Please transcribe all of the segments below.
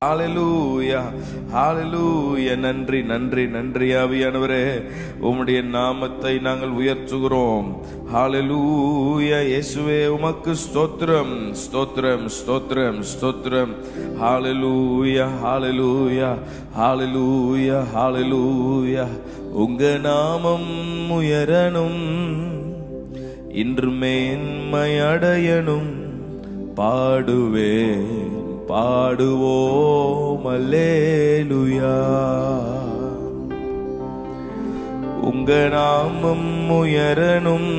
ஹalleluya ஹalleluya. நன்றி நன்றி நன்றி ஆவியானவரே, உம்முடைய நாமத்தை நாங்கள் உயர்த்துகிறோம். ஹalleluya. இயேசுவே உமக்கு ஸ்தோத்திரம் ஸ்தோத்திரம் ஸ்தோத்திரம் ஸ்தோத்திரம். ஹalleluya ஹalleluya ஹalleluya ஹalleluya. உங்க நாமம் உயரணும், இன்று மேன்மை அடையணும். பாடுவேன் பாடுவோம் அல்லேலூயா. உங்க நாமம் உயரணும்,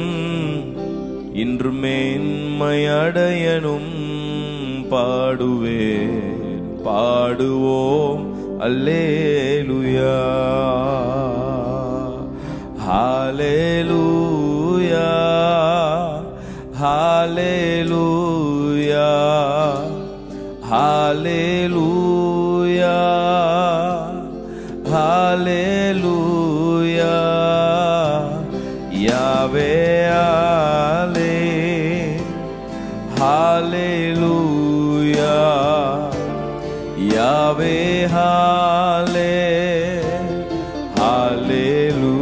இன்று மேன்மை அடையணும். பாடுவேன் பாடுவோம் அல்லேலூயா. ஹalleluya ஹalleluya ஹalleluya ஹalleluya. யாவே ஆலே ஹalleluya. யாவே ஹாலே ஹalleluya.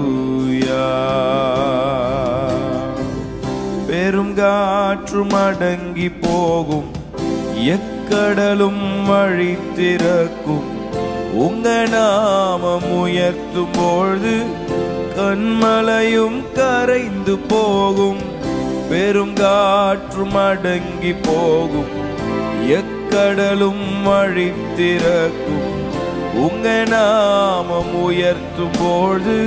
பெருங்காற்றும் அடங்கி போகும், எக்கடலும் வழி திறக்கும். உங்க நாமம் உயர்த்தும் பொழுது கண்மலையும் கரைந்து போகும். பெருங்காற்றும் அடங்கி போகும், எக்கடலும் வழி திறக்கும். உங்க நாமம் உயர்த்தும் பொழுது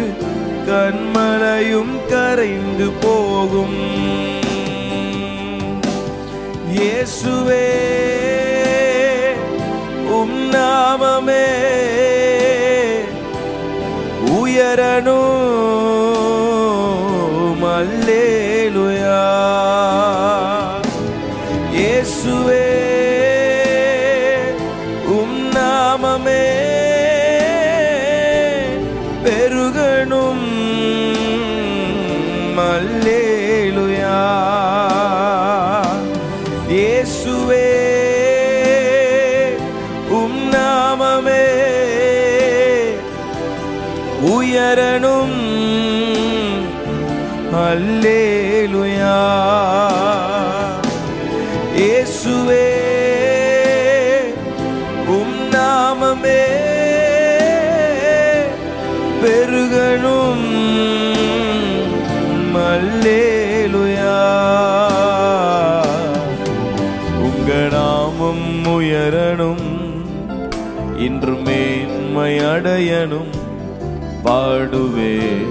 கண்மலையும் கரைந்து போகும். இயேசுவே உம் நாமமே உயரணும். அல்லேலூயா. இயேசுவே உம் நாமமே பெருகணும். அல்லேலூயா. இயேசுவே உம் நாமமே உயரணும். அல்லேலூயா. இயேசுவே உம் நாமமே பெருகணும். அல்லேலூயா. உங்க நாமம் உயரணும், இன்று மேன்மை அடையணும். பாடுவேன்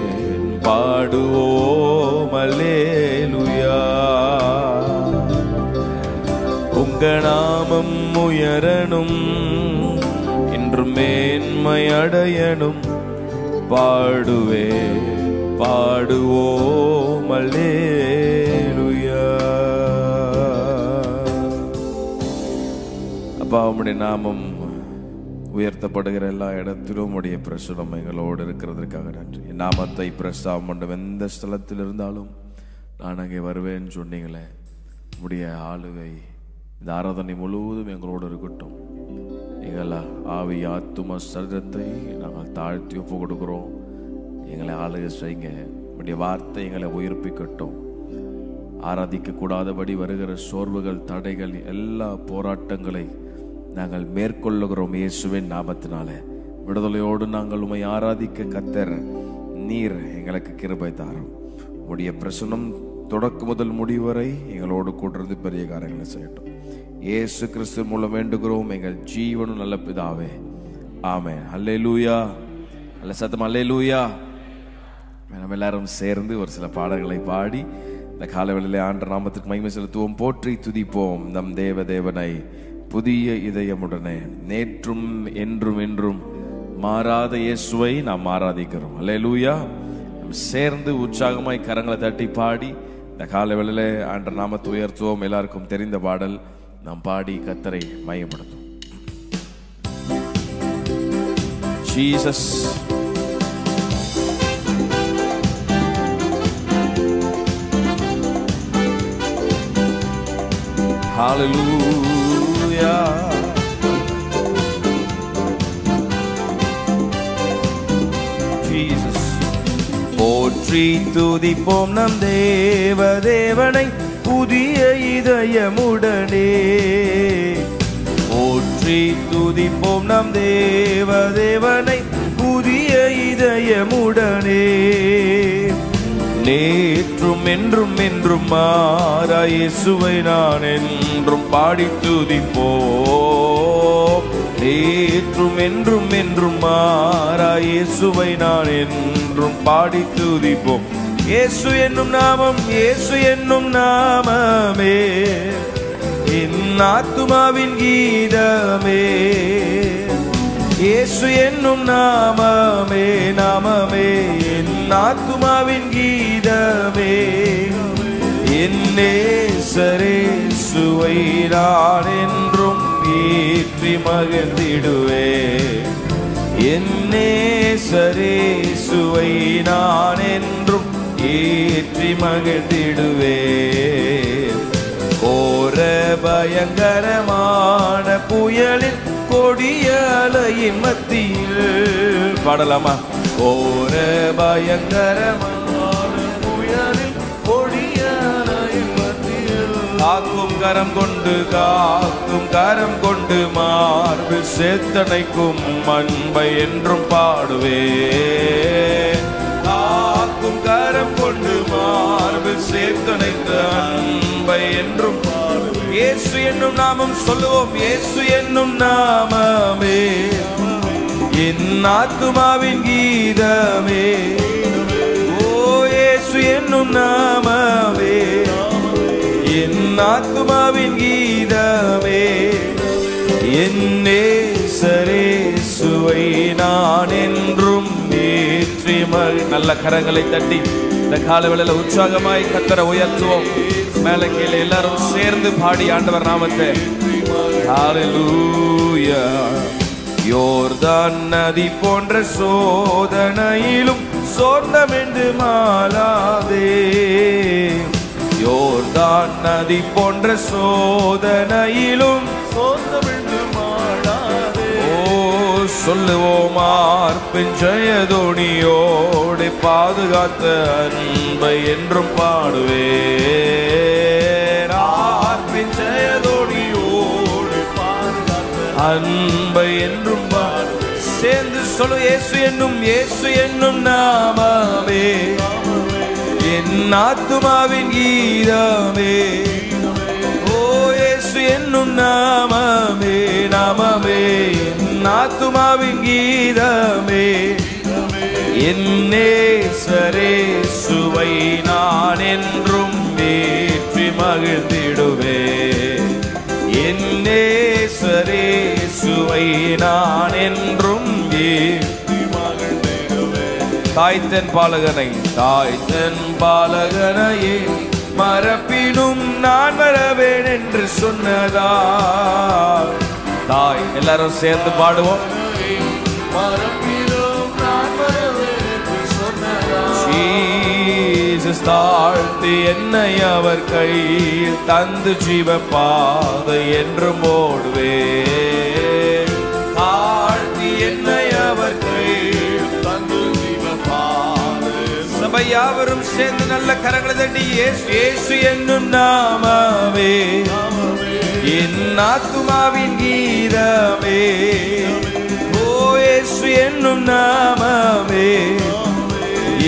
பாடுவோம் அல்லேலூயா. உங்க நாமம் உயரணும், இன்று மேன்மை அடையணும். பாடுவேன் பாடுவோம் அல்லேலூயா. அப்பா, உம்முடைய நாமம் உயர்த்தப்படுகிற எல்லா இடத்திலும் உடைய பிரசுரம் எங்களோடு இருக்கிறதுக்காக நன்றி. நாமத்தை பிரஸ்தாபம் பண்ணும் எந்த ஸ்தலத்தில் இருந்தாலும் நான் அங்கே வருவேன்னு சொன்னீங்களே. உடைய ஆளுகை இந்த ஆராதனை முழுவதும் எங்களோடு இருக்கட்டும். எங்கள் ஆவி ஆத்தும சரீரத்தை நாங்கள் தாழ்த்தி ஒப்பு கொடுக்கிறோம். எங்களை ஆளுகை செய்யுங்க. உடைய வார்த்தை எங்களை உயிர்ப்பிக்கட்டும். ஆராதிக்க கூடாதபடி வருகிற சோர்வுகள், தடைகள், எல்லா போராட்டங்களை நாங்கள் மேற்கொள்ளுகிறோம் இயேசுவின் நாமத்தினால. விடுதலையோடு நாங்கள் உம்மை ஆராதிக்க கர்த்தர் நீர் எங்களுக்கு கிருபை தாரும். உடைய பிரசன்னம் தொடக்க முதல் முடிவரை எங்களோடு கூட்டிருந்து பெரிய காரியங்களை செய்யட்டும். இயேசு கிறிஸ்து மூலம் வேண்டுகிறோம் எங்கள் ஜீவனும் நல்ல பிதாவே, ஆமென். அல்லேலூயா. நல்ல சத்தம் அல்லேலூயா. நம்ம எல்லாரும் சேர்ந்து ஒரு சில பாடல்களை பாடி இந்த காலவெளியிலே ஆண்டவர் நாமத்துக்கு மகிமை செலுத்துவோம். போற்றி துதிப்போம் நம் தேவ தேவனை புதிய இதயமுடனே. நேற்றும் என்றும் என்றும் மாறாத இயேசுவை நாம் ஆராதிக்கிறோம். அல்லேலூயா. சேர்ந்து உற்சாகமாய் கரங்களை தட்டி பாடி இந்த காலவெளியிலே ஆண்டவர் நாமத்தை உயர்த்துவோம். எல்லாருக்கும் தெரிந்த பாடல் நாம் பாடி கர்த்தரை மகிமைப்படுத்துவோம். ஜீசஸ். Hallelujah. போற்றி துதிப்போம் நம் தேவனை புதிய இதயமுடனே. போற்றி துதிப்போம் நம் தேவனை புதிய இதயமுடனே. நேற்றும் என்றும் என்றும் மாறா இயேசுவை நான் என்றும் பாடி துதிப்போம். நேற்றும் என்றும் என்றும் மாறா இயேசுவை நான் என்றும் பாடி துதிப்போம். இயேசு என்னும் நாமம், இயேசு என்னும் நாமமே என் ஆத்துமாவின் கீதமே. இயேசு என்னும் நாமமே நாமமே என் ஆத்துமாவின் கீதமே. என் நேசரேசுவை நான் என்றும் ஏற்றி மகிழ்ந்திடுவே. என் நேசரேசுவை நான் என்றும் ஏற்றி மகிழ்ந்திடுவே. கோர பயங்கரமான புயலின் கொடிய அலையின் மத்தியில் பாடலாமா? கோர பயங்கரமான புயலில் கொடிய அலையின் மத்தியில் காக்கும் கரம் கொண்டு மார்பு சேத்தனைக்கும் அன்பை என்றும் பாடுவே. காக்கும் கரம் கொண்டு மார்பு சேத்தனைக்கு அன்பை என்றும் பாடுவே. இயேசு என்னும் நாமம் சொல்லுவோம். இயேசு என்னும் நாமமே என் ஆத்துமாவின் கீதமே. ஓ இயேசு என்னும் நாமமே என் ஆத்துமாவின் கீதமே. என் நேசரேசுவை நான் என்றும் ஏற்றி நல்ல கரங்களை தட்டி இந்த காலவேளையில உற்சாகமாய் கர்த்தரை உயர்த்துவோம். மேல கீழே எல்லாரும் சேர்ந்து பாடி ஆண்டவர் நாமத்தை. ஹல்லேலூயா. யோர்தான் நதி போன்ற சோதனையிலும் சோர்ந்தமென்று மாளாதே. யோர்தான் நதி போன்ற சோதனையிலும் சோர்ந்தமென்று மாளாதே. ஓ சொல்லுவோம் ஆர்ப்பின் ஜெயதோனியோடு பாதுகாத்த அன்பை என்றும் பாடுவே. ஆர்ப்பின் ஜெயதோனியோடு பாதுகாத்த அன்பை என்றும் பாடு. சேர்ந்து சொல்லு. இயேசு என்னும் நாமமே என் ஆத்துமாவின் கீதமே. ஓ இயேசு என்னும் நாமமே நாமமே என் ஆத்துமாவின் கீதமே. என் நேசரேசுவை நான் என்றும் ஏற்றி மகிழ்ந்திடுவே. என் நேசரேசுவை நான் என்றும் ஏற்றி மகிழ்ந்திடுவே. தாய்த்தன் பாலகனையே மரப்பினும் நான் வரவேன் என்று சொன்னதா. தாய் எல்லாரும் சேர்ந்து பாடுவோம். ஜீசஸ் தாழ்த்தி என்னை அவர் கையில் தந்து ஜீவ பாதை என்றும் ஓடுவே. தாழ்த்தி என்னை அவர் கையில் தந்து ஜீவ பாதை. சபை யாவரும் சேர்ந்து நல்ல கரங்களை தட்டி இயேசு என்னும் நாமமே என் ஆத்துமாவின் கீதமே. ஓ இயேசு என்னும் நாமமே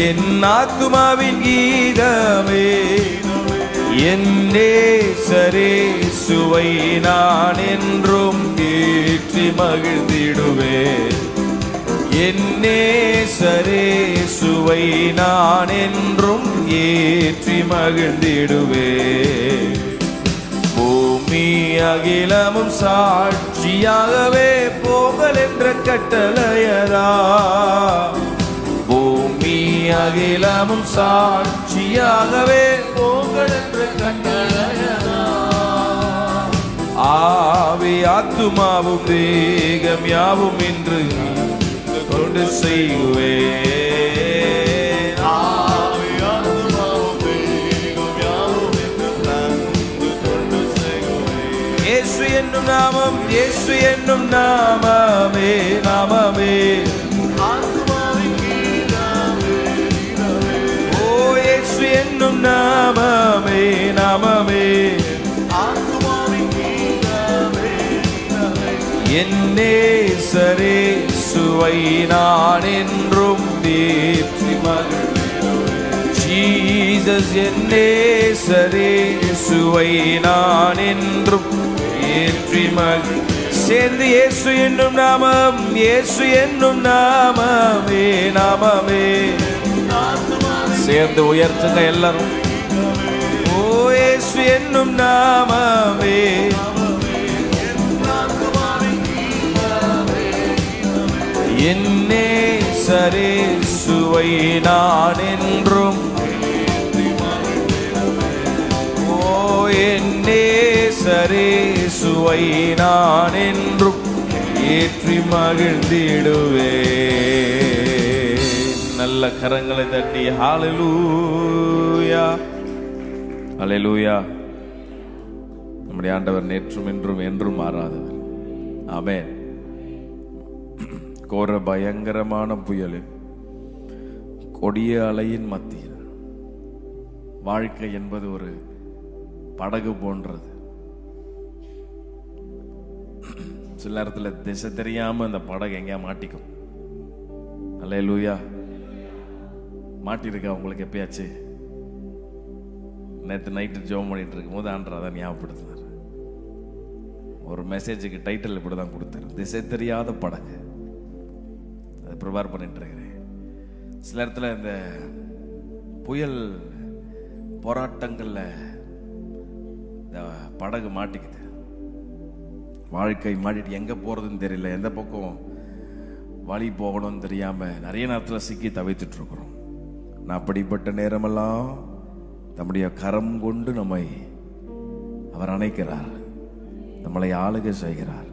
என் ஆத்துமாவின் கீதமே. என் நேசரேசுவை நான் என்றும் ஏற்றி மகிழ்ந்திடுவே. என் நேசரேசுவை நான் என்றும் ஏற்றி மகிழ்ந்திடுவே. பூமி அகிலமும் சாட்சியாகவே போகல் என்ற கட்டளையதா. பூமி அகிலமும் சாட்சியாகவே போகல் என்ற கட்டளையதா. ஆவி ஆத்துமாவும் தேகம் யாவும் என்று கொண்டு செய்வே. இயேசு என்னும் நாமம் இயேசு என்னும் நாமமே நாமமே. ஓ என்னும் நாமமே நாமமே என் நேசரேசுவை நான் என்றும் தேற்றி மகிழ்ந்திடுவேன். ஜீசஸ் என் நேசரேசுவை நான் என்றும் தேற்றி மகிழ். சேர்ந்து இயேசு என்னும் நாமம், இயேசு என்னும் நாமமே நாமமே. சேர்ந்து உயர்த்துங்க எல்லாரும். ஓ இயேசு என்னும் நாமமே என் நேசரேசுவை நான் என்றும். ஓ என் நேசரேசுவை நான் என்றும் ஏற்றி மகிழ்ந்திடுவேன். நல்ல கரங்களை தட்டி ஹல்லேலூயா ஹல்லேலூயா. நம்முடைய ஆண்டவர் நேற்றும் இன்றும் என்றும் மாறாதவர். ஆமென். கோர பயங்கரமான புயலில் கொடிய அலையின் மத்தியில் வாழ்க்கை என்பது ஒரு படகு போன்றது. சில நேரத்தில் திசை தெரியாம அந்த படகு எங்கேயா மாட்டிக்கும். அல்லேலூயா. மாட்டிருக்கா உங்களுக்கு எப்பயாச்சு? நேற்று நைட்டு ஜெபம் பண்ணிட்டு இருக்கும் போது ஆண்டவர் அதான் ஞாபகப்படுத்தினார். ஒரு மெசேஜுக்கு டைட்டில் இப்படி தான் கொடுத்தாரு, திசை தெரியாத படகு. அதை ப்ரிப்பேர் பண்ணிட்டு இருக்கிறேன். சில இடத்துல இந்த புயல் போராட்டங்கள்ல இந்த படகு மாட்டிக்குது. வாழ்க்கை மாட்டிட்டு எங்க போறதுன்னு தெரியல, எந்த பக்கம் வழி போகணும்னு தெரியாம நிறைய நேரத்தில் சிக்கி தவித்துட்டு இருக்கிறோம். நான் அப்படிப்பட்ட நேரமெல்லாம் நம்முடைய கரம் கொண்டு நம்மை அவர் அணைக்கிறார், நம்மளை ஆளுகை செய்கிறார்.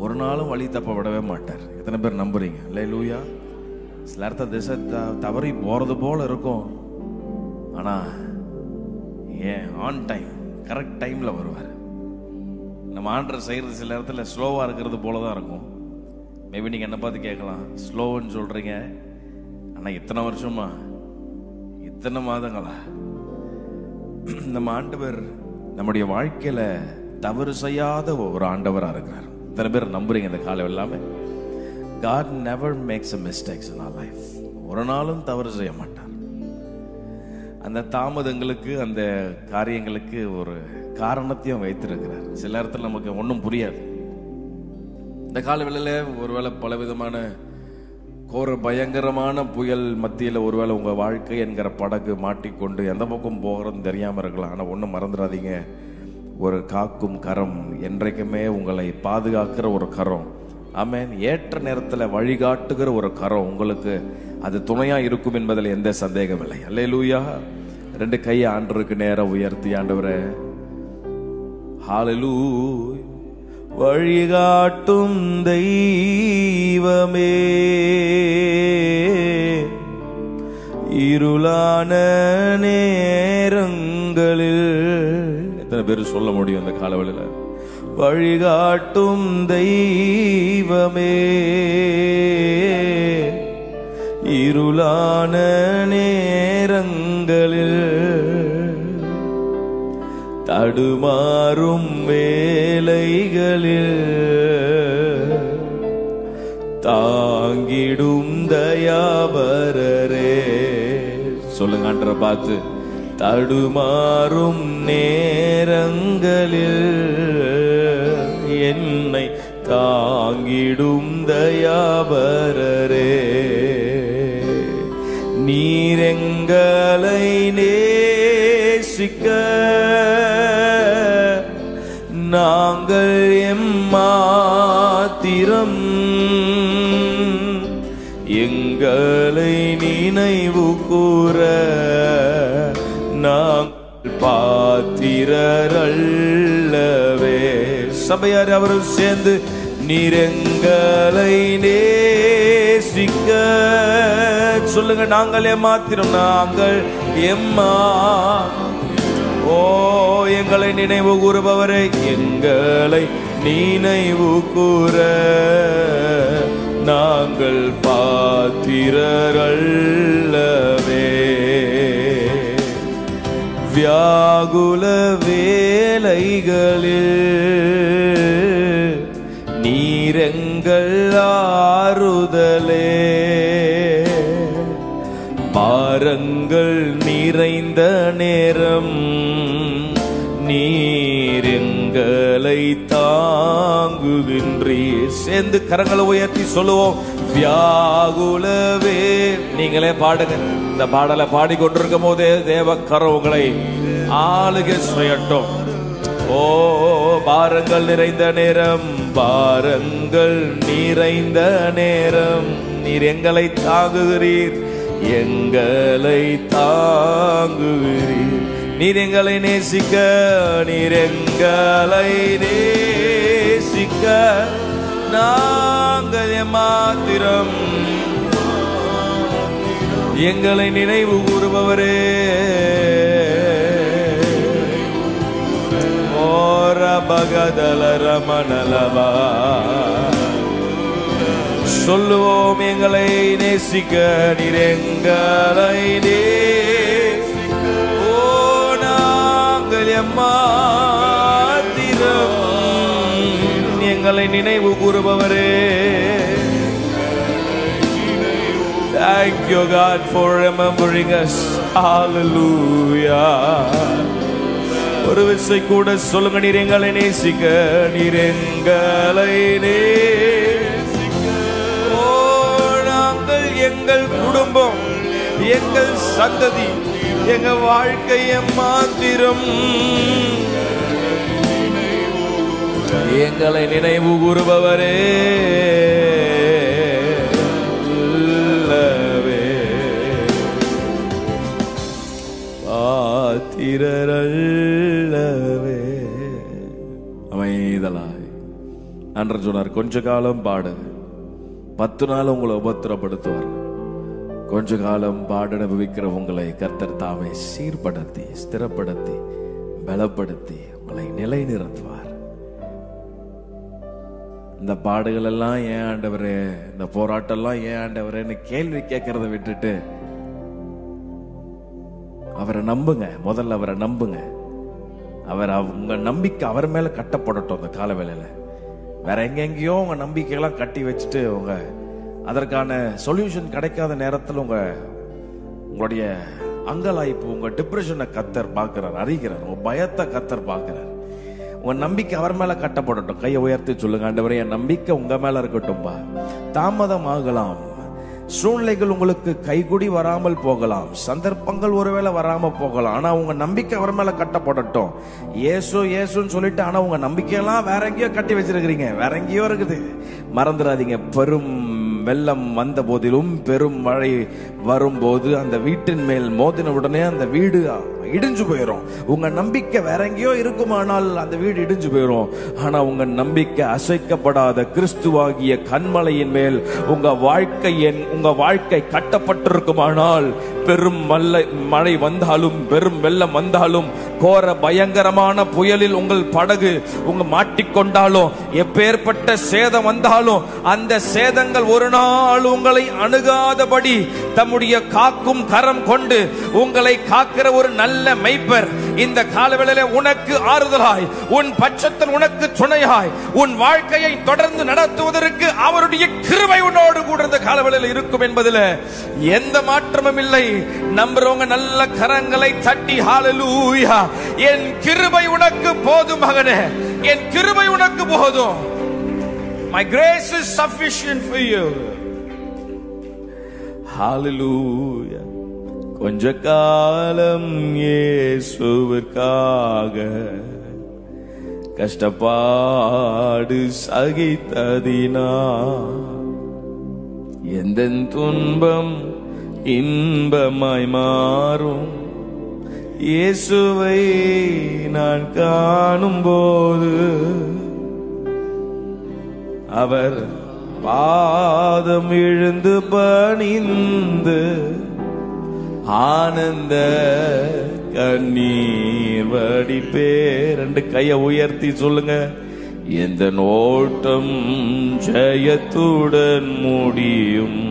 ஒரு நாளும் வழி தப்ப விடவே மாட்டார். எத்தனை பேர் நம்புறீங்க? அல்லேலூயா. சில இடத்த திசை தவறி போறது போல இருக்கும், ஆனா ஏன் ஆன் டைம் கரெக்ட் டைம்ல வருவார். நம்ம ஆண்டர் செய்யறது சில இடத்துல ஸ்லோவா இருக்கிறது போலதான் இருக்கும். மேபி நீங்க என்ன பார்த்து கேட்கலாம், ஸ்லோன்னு சொல்றீங்க, ஆனா இத்தனை வருஷமா இத்தனை மாதங்களா? நம்ம ஆண்டவர் நம்முடைய வாழ்க்கையில தவறு செய்யாத ஒரு ஆண்டவரா இருக்கிறார். இத்தனை பேர் நம்புறீங்க இந்த காலம் எல்லாமே? God never makes a mistakes in our life. ஒரு நாளும் தவறு செய்ய மாட்டார். அந்த தாமதங்களுக்கு அந்த காரியங்களுக்கு ஒரு காரணத்தையும் வைத்திருக்கிறார். சில நேரத்தில் நமக்கு ஒன்றும் புரியாது. இந்த காலவெளியில ஒருவேளை பலவிதமான கோர பயங்கரமான புயல் மத்தியில் ஒருவேளை உங்க வாழ்க்கை என்கிற படகு மாட்டிக்கொண்டு எந்த பக்கம் போகிறதுன்னு தெரியாம இருக்கலாம். ஆனா ஒன்றும் மறந்துடாதீங்க, ஒரு காக்கும் கரம், என்றைக்குமே உங்களை பாதுகாக்கிற ஒரு கரம். ஆமென். ஏற்ற நேரத்தில் வழிகாட்டுகிற ஒரு கரம் உங்களுக்கு அது துணையா இருக்கும் என்பதில் எந்த சந்தேகம் இல்லை. அல்லேலூயா. ரெண்டு கையை ஆண்டவருக்கு நேரம் உயர்த்தி, ஆண்டவரே ஹல்லேலூயா. வழிகாட்டும் தெய்வமே, இருளான நேரங்களில் எத்தனை பேர் சொல்ல முடியும் இந்த காலவெளியில? வழிகாட்டும் தெய்வமே, இருளான நேரங்களில் தடுமாறும் வேளைகளில் தாங்கிடும் தயாபரரே. சொல்லுங்க ஆண்டவரை பார்த்து. தடுமாறும் நேரங்களில் என்னை தாங்கிடும் தயாபரரே, நீரெங்களை நேசிக்க நாங்கள் எம்மாத்திரம், எங்களை நினைவு கூற நாங்கள் பாத்திரரல்லவே. சபையார் அவரும் சேர்ந்து, நீரெங்களை நேசிக்க சொல்லுங்க. நாங்கள் எம்மாத்திரம், நாங்கள் எம்மா. ஓ எங்களை நினைவு கூறுபவரே, எங்களை நினைவு கூற நாங்கள் பாத்திரரல்லவே. வியாகுல வேளைகளில் நீரெங்கள் ஆறுதலே, பாரங்கள் நிறைந்த நேரம் நீர் எங்களை தாங்குகின்றீர். சேர்ந்து கரங்களை உயர்த்தி சொல்லுவோம், வியாகுலவே. நீங்களே பாடுங்க. இந்த பாடலை பாடிக்கொண்டிருக்கும் போதே தேவக்கரம் உங்களை ஆளுகை செய்யட்டும். ஓ பாரங்கள் நிறைந்த நேரம், பாரங்கள் நிறைந்த நேரம் நீர் எங்களை தாங்குகிறீர், எங்களை தாங்குகிறீர். நீர் எங்களை நேசிக்க, நீர் எங்களை நேசிக்க நாங்கள் மாத்திரம். எங்களை நினைவு கூறுபவரே, ஓர பகதல ரமணலவா. சொல்லுவோம், எங்களை நேசிக்க நீர் எங்களை நேசிக்க. ஓ நாங்கள் எம்மாத்திரம். எங்களை நினைவு கூறுபவரே. Thank you God for remembering us. Hallelujah. ஒரு விசை கூட சொல்லுங்க, நீர் எங்களை நேசிக்க, நீர் எங்களை நேசிக்க. ஓ நாங்கள், எங்கள் குடும்பம், எங்கள் சந்ததி, எங்க வாழ்க்கைய மாத்திரம் எங்களை நினைவு கூறுபவரே. அமைதலாய் அன்று சொன்னார், கொஞ்ச காலம் பாடு, 10 நாள் உங்களை உபத்திரப்படுத்துவார். கொஞ்ச காலம் பாட அனுபவிக்கிற உங்களை கர்த்தர் தாமே சீர்படுத்தி, ஸ்திரப்படுத்தி, பலப்படுத்தி உங்களை நிலை நிறுத்துவார். இந்த பாடுகள் எல்லாம் ஏன் ஆண்டவரே, இந்த போராட்டம் எல்லாம் ஏன் ஆண்டவரேன்னு கேள்வி கேட்கறத விட்டுட்டு அவரை நம்புங்க. முதல்ல அவரை நம்புங்க. உங்க நம்பிக்கை அவர் மேல கட்டப்படட்டும். அந்த கால வேளையில வேற எங்கெங்கயோ உங்க நம்பிக்கையெல்லாம் கட்டி வச்சுட்டு உங்க அதற்கான சொல்யூஷன் கிடைக்காத நேரத்தில் உங்களுடைய அங்கலாய்ப்பு, உங்க டிப்ரெஷனை கர்த்தர் பார்க்கிறார், அறிகிறார். உங்க பயத்தை கர்த்தர் பார்க்கிறார். உங்க நம்பிக்கை அவர் மேல கட்டப்படட்டும். கையை உயர்த்தி சொல்லுங்க, ஆண்டவரே என் நம்பிக்கை உங்க மேல இருக்கட்டும்பா. தாமதம் ஆகலாம், சூழ்நிலைகள் உங்களுக்கு கைகுடி வராமல் போகலாம், சந்தர்ப்பங்கள் ஒருவேளை வராம போகலாம், ஆனா உங்க நம்பிக்கை அவர் மேல கட்டப்படட்டும். இயேசு இயேசுன்னு சொல்லிட்டு ஆனா உங்க நம்பிக்கையெல்லாம் வேற எங்கேயோ கட்டி வச்சிருக்கிறீங்க, வேற எங்கேயோ இருக்குது. மறந்துடாதீங்க, பெரும் வெள்ளம் வந்த போதிலும், பெரும் மழை வரும்போது அந்த வீட்டின் மேல் மோதின உடனே அந்த வீடு இடிஞ்சு போயிடும். உங்க நம்பிக்கை வேற எங்கேயோ இருக்குமானால் அந்த வீடு இடிஞ்சு போயிடும். ஆனா உங்க நம்பிக்கை அசைக்கப்படாத கிறிஸ்துவாகிய கன்மலையின் மேல் உங்க வாழ்க்கை கட்டப்பட்டிருக்குமானால், பெரும் மழை வந்தாலும், பெரும் வெள்ளம் வந்தாலும், கோர பயங்கரமான புயலில் உங்கள் படகு மாட்டிக்கொண்டாலும், எப்பேற்பட்ட சேதம் வந்தாலும், அந்த சேதங்கள் ஒரு நாள் உங்களை அணுகாதபடி தம்முடைய காக்கும் கரம் கொண்டு உங்களை காக்கிற ஒரு நல்ல மெய்ப்பர் இந்த காலவேளையிலே உனக்கு ஆறுதலாய், உன் பட்சத்தில் உனக்கு துணையாய், உன் வாழ்க்கையை தொடர்ந்து நடத்துவதற்கு அவருடைய கிருபை உன்னோடு கூட இந்த காலவேளையில் இருக்கும் என்பதில் எந்த மாற்றமும் இல்லை. நம்புறவங்க நல்ல கரங்களை தட்டி ஹalleluya. என் கிருபை உனக்கு போதும் மகனே, என் கிருபை உனக்கு போதும். My grace is sufficient for you. Hallelujah. கொஞ்ச காலம் இயேசுவிற்காக கஷ்டப்பாடு சகித்ததினா, எந்த துன்பம் இன்பமாய் மாறும். இயேசுவை நான் காணும் போது அவர் பாதம் எழுந்து பணிந்து ஆனந்த கண்ணீர் வடிப்பேன். 2 கையை உயர்த்தி சொல்லுங்க, எந்த ஓட்டம் ஜெயத்துடன் முடியும்,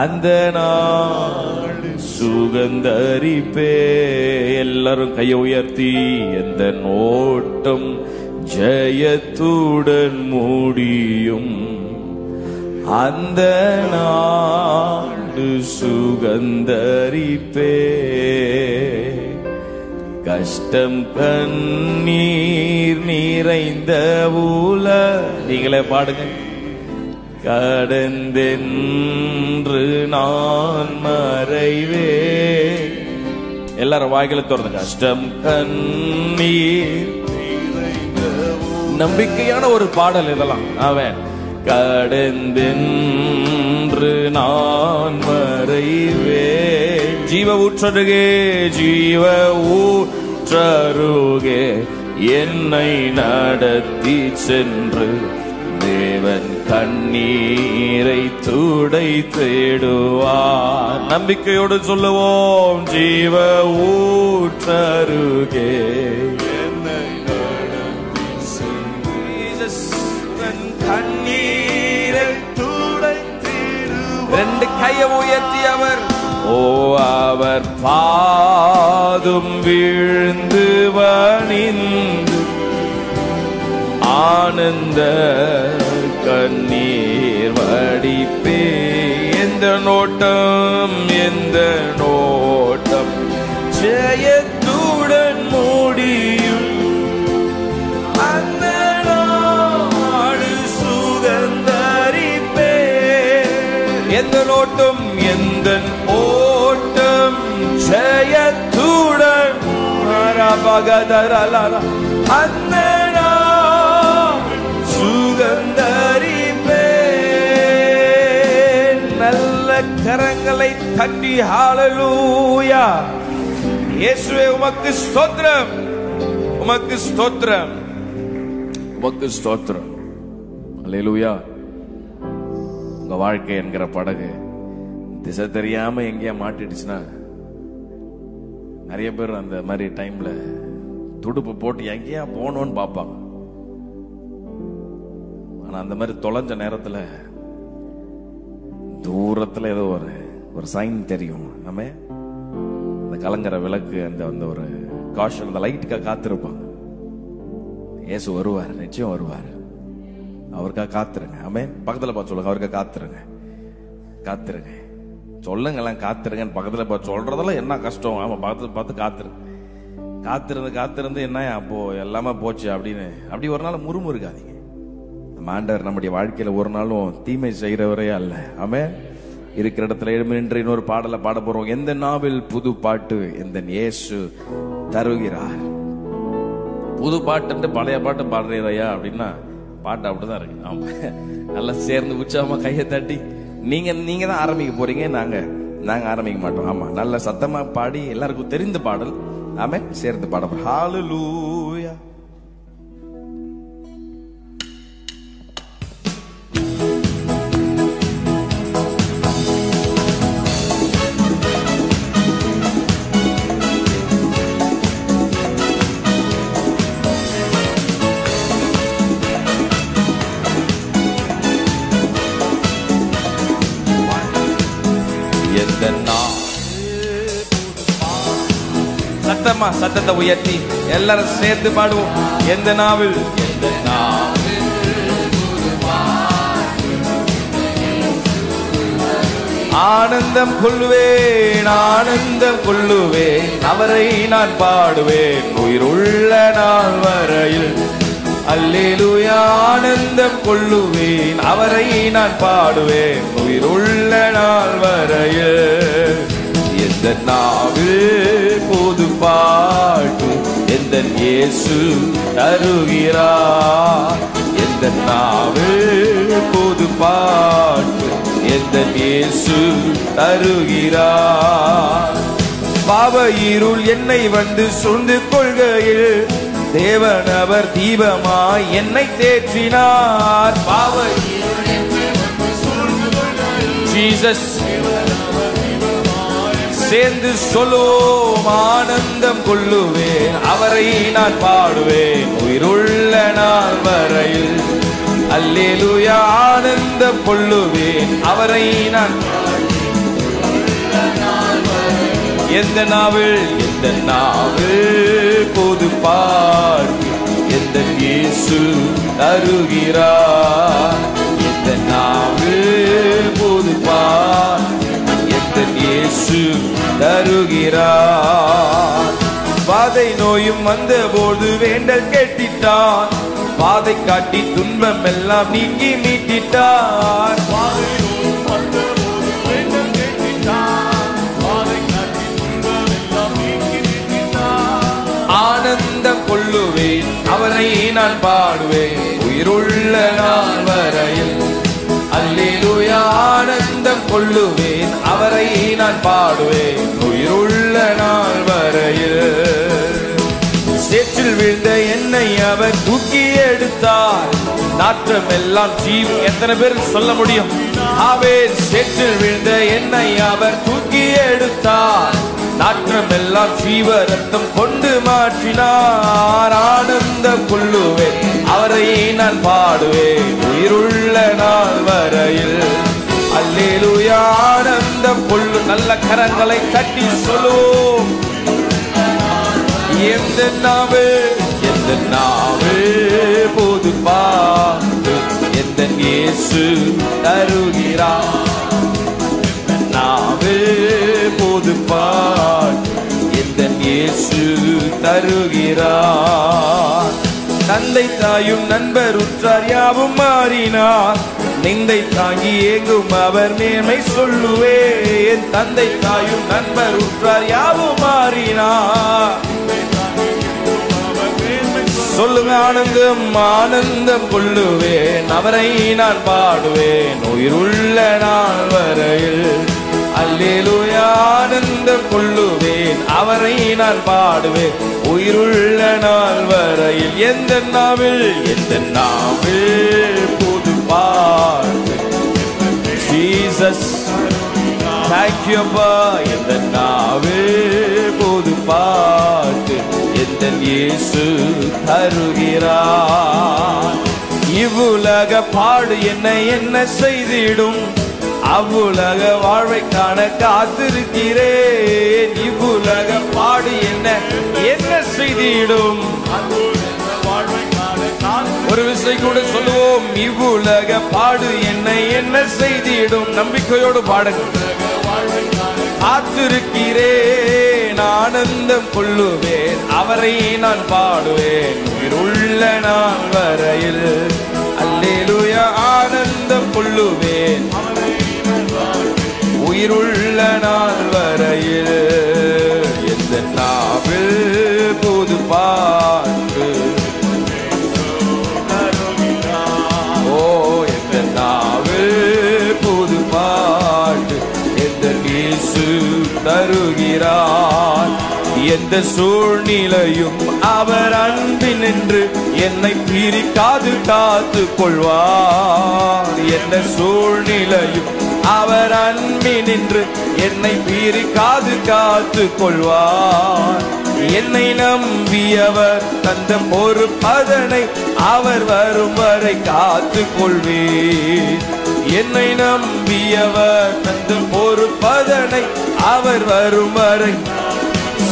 அந்த நாள் சுகந்தரிப்பே. எல்லாரும் கையை உயர்த்தி, எந்த ஓட்டம் ஜெயத்துடன் முடியும், அந்த நாடு சுகந்தரிப்பே. கஷ்டம் கண்ணீர் நிறைந்த ஊல, நீங்களே பாடுங்க. கடந்தென்று நான் மறைவே. எல்லாரும் வாய்களை திறந்து, கஷ்டம் கண்ணீர். நம்பிக்கையான ஒரு பாடல் இதெல்லாம். அவன் கடந்தென்று நான் மறைவே. ஜீவ ஊற்றருகே, ஜீவ ஊற்றருகே என்னை நடத்தி சென்று தேவன் கண்ணீரை துடை தேடுவார். நம்பிக்கையோடு சொல்லுவோம், ஜீவ ஊற்றருகே என்னை நடத்தி சென்று கண்ணீரை துடை தேடுவார். ரெண்டு கையை உயர்த்தி அவர், ஓ அவர் பாதும் வீழ்ந்து வணிந்து ஆனந்த கண்ணீர் வடிப்பே. எந்த நோட்டம், எந்த நோட்டம் ஜெயத்துடன் முடியும், அந்த நாடு சுகந்தரிப்பே. எந்த நோட்டம், எந்த ஓட்டம் ஜெயத்துடன், அந்த சுகந்தரிப்பே. நல்ல கரங்களை தட்டி ஹல்லேலூயா. இயேசுவே உமக்கு ஸ்தோத்திரம், உமக்கு ஸ்தோத்திரம், உமக்கு ஸ்தோத்திரம். ஹல்லேலூயா. உங்க வாழ்க்கை என்கிற படகு திசை தெரியாம எங்கேயா மாட்டிடுச்சுன்னா, நிறைய பேர் அந்த மாதிரி டைம்ல துடுப்பு போட்டு எங்கேயா போனோன்னு பார்ப்பாங்க. ஆனா அந்த மாதிரி தொலைஞ்ச நேரத்துல தூரத்துல ஏதோ ஒரு சைன் தெரியும். நம்ம அந்த கலங்கர விளக்கு, அந்த ஒரு காஷன், அந்த லைட்டுக்காக காத்திருப்பாங்க. இயேசு வருவார், நிச்சயம் வருவார். அவருக்காக காத்துருங்க. ஆமென். பக்கத்துல பார்த்து சொல்லுங்க, அவருக்காக காத்துருங்க, காத்துருங்க. சொல்லுங்கலாம் காத்துருங்கன்னு பக்கத்துல பார்த்து சொல்றதெல்லாம் என்ன கஷ்டம். ஆமா, பக்கத்துல பார்த்து காத்துருங்க. காத்திருந்து என்ன அப்போ எல்லாமே போச்சு அப்படின்னு அப்படி ஒரு நாள் முறுமுறுக்காதீங்க. ஆண்டவர் நம்முடைய வாழ்க்கையில ஒரு நாளும் தீமை செய்கிறவரே அல்ல. ஆமென். இருக்கிற இடத்துல எழுந்து நின்று இன்னொரு பாடலை பாட போறோம். எந்த நாவில் புது பாட்டு எந்த இயேசு தருகிறார். புது பாட்டு பழைய பாட்டு பாடுறீரையா அப்படின்னா பாட்டு அப்படிதான் இருக்கு. ஆமா, நல்லா சேர்ந்து உற்சாகமா கையை தட்டி நீங்க தான் ஆரம்பிக்க போறீங்க, நாங்க ஆரம்பிக்க மாட்டோம். ஆமா, நல்ல சத்தமா பாடி எல்லாருக்கும் தெரிந்த பாடல். ஆமென். சேர்ந்து பாட போறோம். ஹல்லேலூயா. சத்தத்தை உயர்த்தி எல்லாரும் சேர்ந்து பாடுவோம். எந்த நாவில், எந்த நாவில் ஆனந்தம் கொள்ளுவேன், ஆனந்தம் கொள்ளுவேன், அவரை நான் பாடுவேன் உயிருள்ள நாள் வரையில். அல்லேலூயா. ஆனந்தம் கொள்ளுவேன், அவரை நான் பாடுவேன் உயிருள்ள நாள் வரையில். எந்த நாவில் புது பாட்டு எந்த இயேசு தருகிறார். எந்த நாவில் புது பாட்டு எந்த இயேசு தருகிறார். பாவ இருள் என்னை வந்து சூழ்ந்து கொள்கையில் தேவன் அவர் தீபமாய் என்னை தேற்றினார். பாவ ஜீசஸ் சேர்ந்து சொல்லுவோம். ஆனந்தம் கொள்ளுவேன், அவரை நான் பாடுவேன் உயிருள்ள நாள் வரையில். அல்லேலூயா. ஆனந்தம் கொள்ளுவேன், அவரை நான் எந்த நாவில் போது பாட்டு எந்த இயேசு தருகிறார். எந்த நாவில் போது பாட்டு எந்த இயேசு தருகிறார். பாதை நோயும் வந்த போது வேண்டல் கேட்டிட்டார். பாதை காட்டி துன்பம் எல்லாம் நீக்கி மீட்டிட்டார். ஆனந்தம் கொள்ளுவேன் அவரை நான் பாடுவேன் உயிருள்ள நாள் வரையில். அல்லேலூயா. ஆனந்தம் கொள்ளுவேன் அவரை நான் பாடுவேன் உயிருள்ள நாள் வரையில். சேற்றில் விழுந்த என்னை அவர் தூக்கி எடுத்தார். நாற்றம் எல்லாம் ஜீவன். எத்தனை பேர் சொல்ல முடியும்? ஆமென். சேற்றில் விழுந்த என்னை அவர் தூக்கி எடுத்தார். நாற்றம் எல்லாம் ஜீவ ரத்தம் கொண்டு மாற்றினார். ஆனந்தம் கொள்ளுவேன் அவரை நான் பாடுவேன் உயிருள்ள நாள் வரையில். அல்லேலூயா. ஆனந்தம் கொள்ளு. நல்ல கரங்களை தட்டி சொல்லுவோம். எந்த நாவில் போது பாட்டு எந்த இயேசு தருகிறார். நாவில் போது பாட்டு எந்த இயேசு தருகிறார். தந்தை தாயும் நண்பர் உற்றார் யாவும் மாறினார். நிந்தை தாங்கி ஏங்கும் அவர் மேன்மை சொல்லுவேன். தந்தை தாயும் நண்பர் உற்றார் யாவும் மாறினார். சொல்லுங்க. ஆனந்தம் கொள்ளுவேன் அவரை நான் பாடுவேன் உயிருள்ள நாள் வரையில். அல்லேலூயா. ஆனந்தம் கொள்ளுவேன் அவரை நான் பாடுவேன் உயிருள்ள நாள் வரையில். எந்த நாவில் புது பாட்டு. ஜீசஸ் தேங்க்யூ அப்பா. எந்த நாவில் புது பாட்டு எந்த இயேசு தருகிறார். இவ்வுலக பாடு என்ன செய்திடும். அவ்வுலக வாழ்வை காண காத்திருக்கிறேன். இவ்வுலக பாடு என்ன செய்திடும். ஒரு விசை கூட சொல்லுவோம். இவ்வுலக பாடு என்ன செய்திடும். நம்பிக்கையோடு பாடுங்க. காத்திருக்கிறேன். ஆனந்தம் கொள்ளுவேன் அவரை நான் பாடுவேன் உயிருள்ள நாள் வரையில். அல்லேலூயா. ஆனந்தம் கொள்ளுவேன் உயிருள்ள நாள் வரையில். எந்த நாவில் புது பாட்டு. ஓ எந்த நாவில் புது பாட்டு எந்த இயேசு தருகிறார். எந்த சூழ்நிலையும் அவர் அன்பினின்று என்னை பிரிக்காது காத்து கொள்வார். எந்த சூழ்நிலையும் அவர் அன்பினின்று என்னை பிரிக்காது காத்து கொள்வார். என்னை நம்பியவர் தந்த பொறுப்பதனை அவர் வரும் வரை காத்து கொள்வேன். என்னை நம்பியவர் தந்த பொறுப்பதனை அவர் வரும் வரை.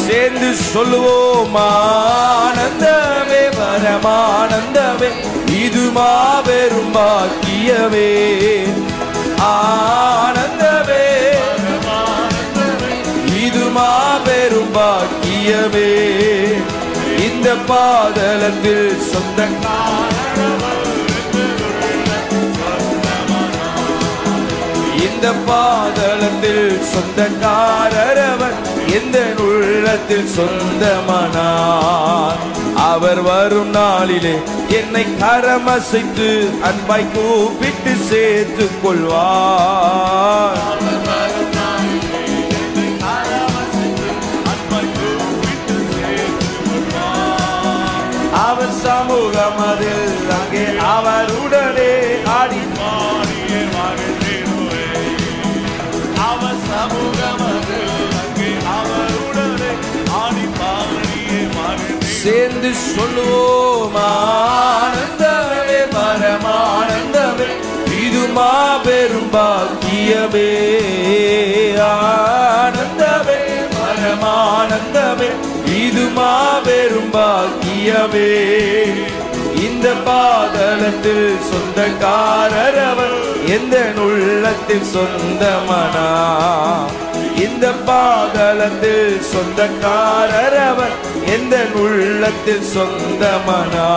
சேர்ந்து சொல்லுவோம். ஆனந்தமே பரமானந்தமே இது மாபெரும் பாக்கியமே. ஆனந்தமே இது மாபெரும் பாக்கியமே. இந்த பாதலத்தில் இந்த பாதலத்தில் சொந்தக்காரர் எந்த உள்ளத்தில் சொந்தமானார். அவர் வரும் நாளிலே என்னை கரமசைத்து அன்பாய் கூப்பிட்டு சேர்த்து கொள்வார். அவர் சமூகம் அதில் அங்கே அவருடனே ஆடி அவர் சமூகம் சேர்ந்து சொல்லுவோம். ஆனந்தமே பரமானந்தமே இது மாபெரும் பாக்கியமே. ஆனந்தமே பரம பரமானந்தமே, இது மாபெரும் பாக்கியமே. இந்த பாதலத்தில் சொந்தக்காரர் அவர், எந்த உள்ளத்தில் சொந்தமனா. இந்த பாதலத்தில் சொந்தக்காரர் அவர், எந்த உள்ளத்தில் சொந்தமனா.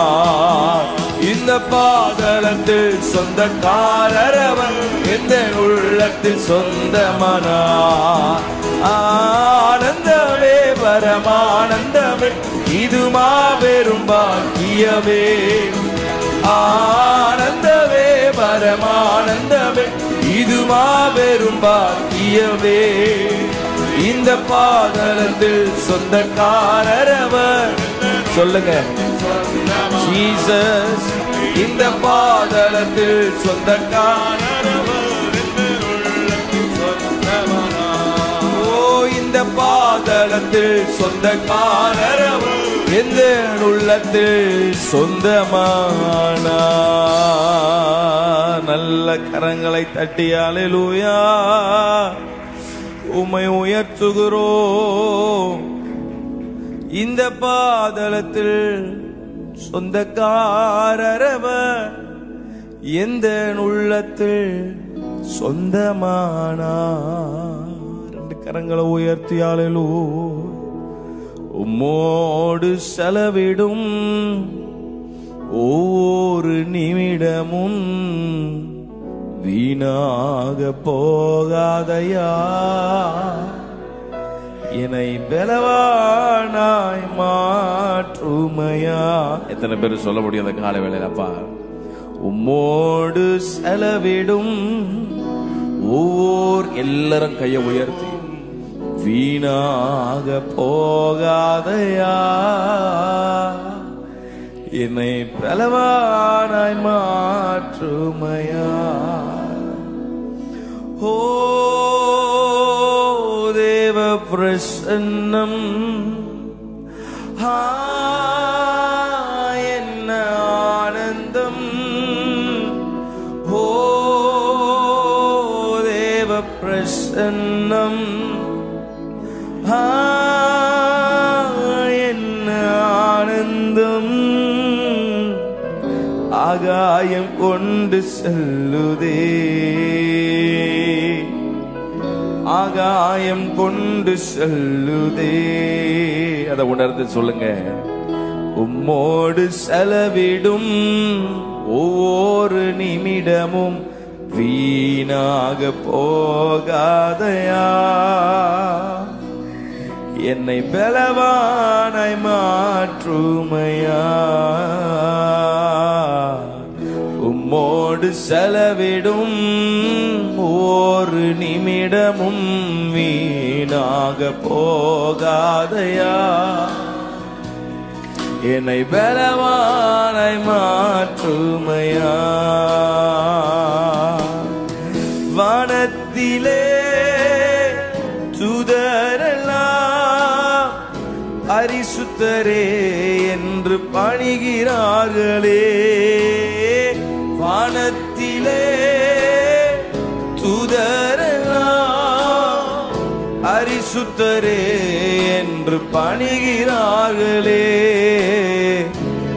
இந்த பாதலத்தில் சொந்தக்காரர் அவர், எந்த உள்ளத்தில் சொந்தமனா. ஆனந்தமே பரமானந்தமே, இது மாபெரும் பாக்கியமே. ஆனந்தமே பரமானந்தமே, இது மாபெரும் பாக்கியமே. இந்த பாதலத்தில் சொந்தக்காரர் அவர். சொல்லுங்க ஜீசஸ். இந்த பாதலத்தில் சொந்தக்காரர் அவர், இந்த பாதலத்தில் சொந்தக்காரர் அவர், எந்த உள்ளத்தில் சொந்தமானா. நல்ல கரங்களை தட்டி அல்லேலூயா உம்மை உயர்த்துகிறோம். இந்த பாதலத்தில் சொந்தக்காரர் அவர், எந்த உள்ளத்தில் சொந்தமானா. ரெண்டு கரங்களை உயர்த்தி அல்லேலூயா. உம்மோடு செலவிடும் ஒவ்வொரு நிமிடமும் வீணாக போகாதையா. என்னை பலவானாய் மாற்றுமையா. எத்தனை பேர் சொல்ல முடியும் அந்த கால வேளையில? அப்பா உம்மோடு செலவிடும் ஒவ்வொரு, எல்லாரும் கையை உயர்த்தி, வீணாக போகாதையா. என்னை பலவானாய் மாற்றுமையா. ஓ தேவ பிரசன்னம் என்ன ஆனந்தம். ஓ தேவ பிரசன்னம் என்ன ஆனந்தம். ஆகாயம் கொண்டு செல்லுதே, ஆகாயம் கொண்டு செல்லுதே. அதை உணர்ந்து சொல்லுங்க. உம்மோடு செலவிடும் ஒவ்வொரு நிமிடமும் வீணாக போகாதையா. என்னை பலவானாய் மாற்றுமையா. உம்மோடு செலவிடும் ஒரு நிமிடமும் வீணாக போகாதையா. என்னை பலவானாய் மாற்றுமையா. வானத்திலே தூதரெல்லாம் பரிசுத்தரே என்று பணிகிறார்களே. வானத்திலே தூதரெல்லாம் பரிசுத்தரே என்று பணிகிறார்களே.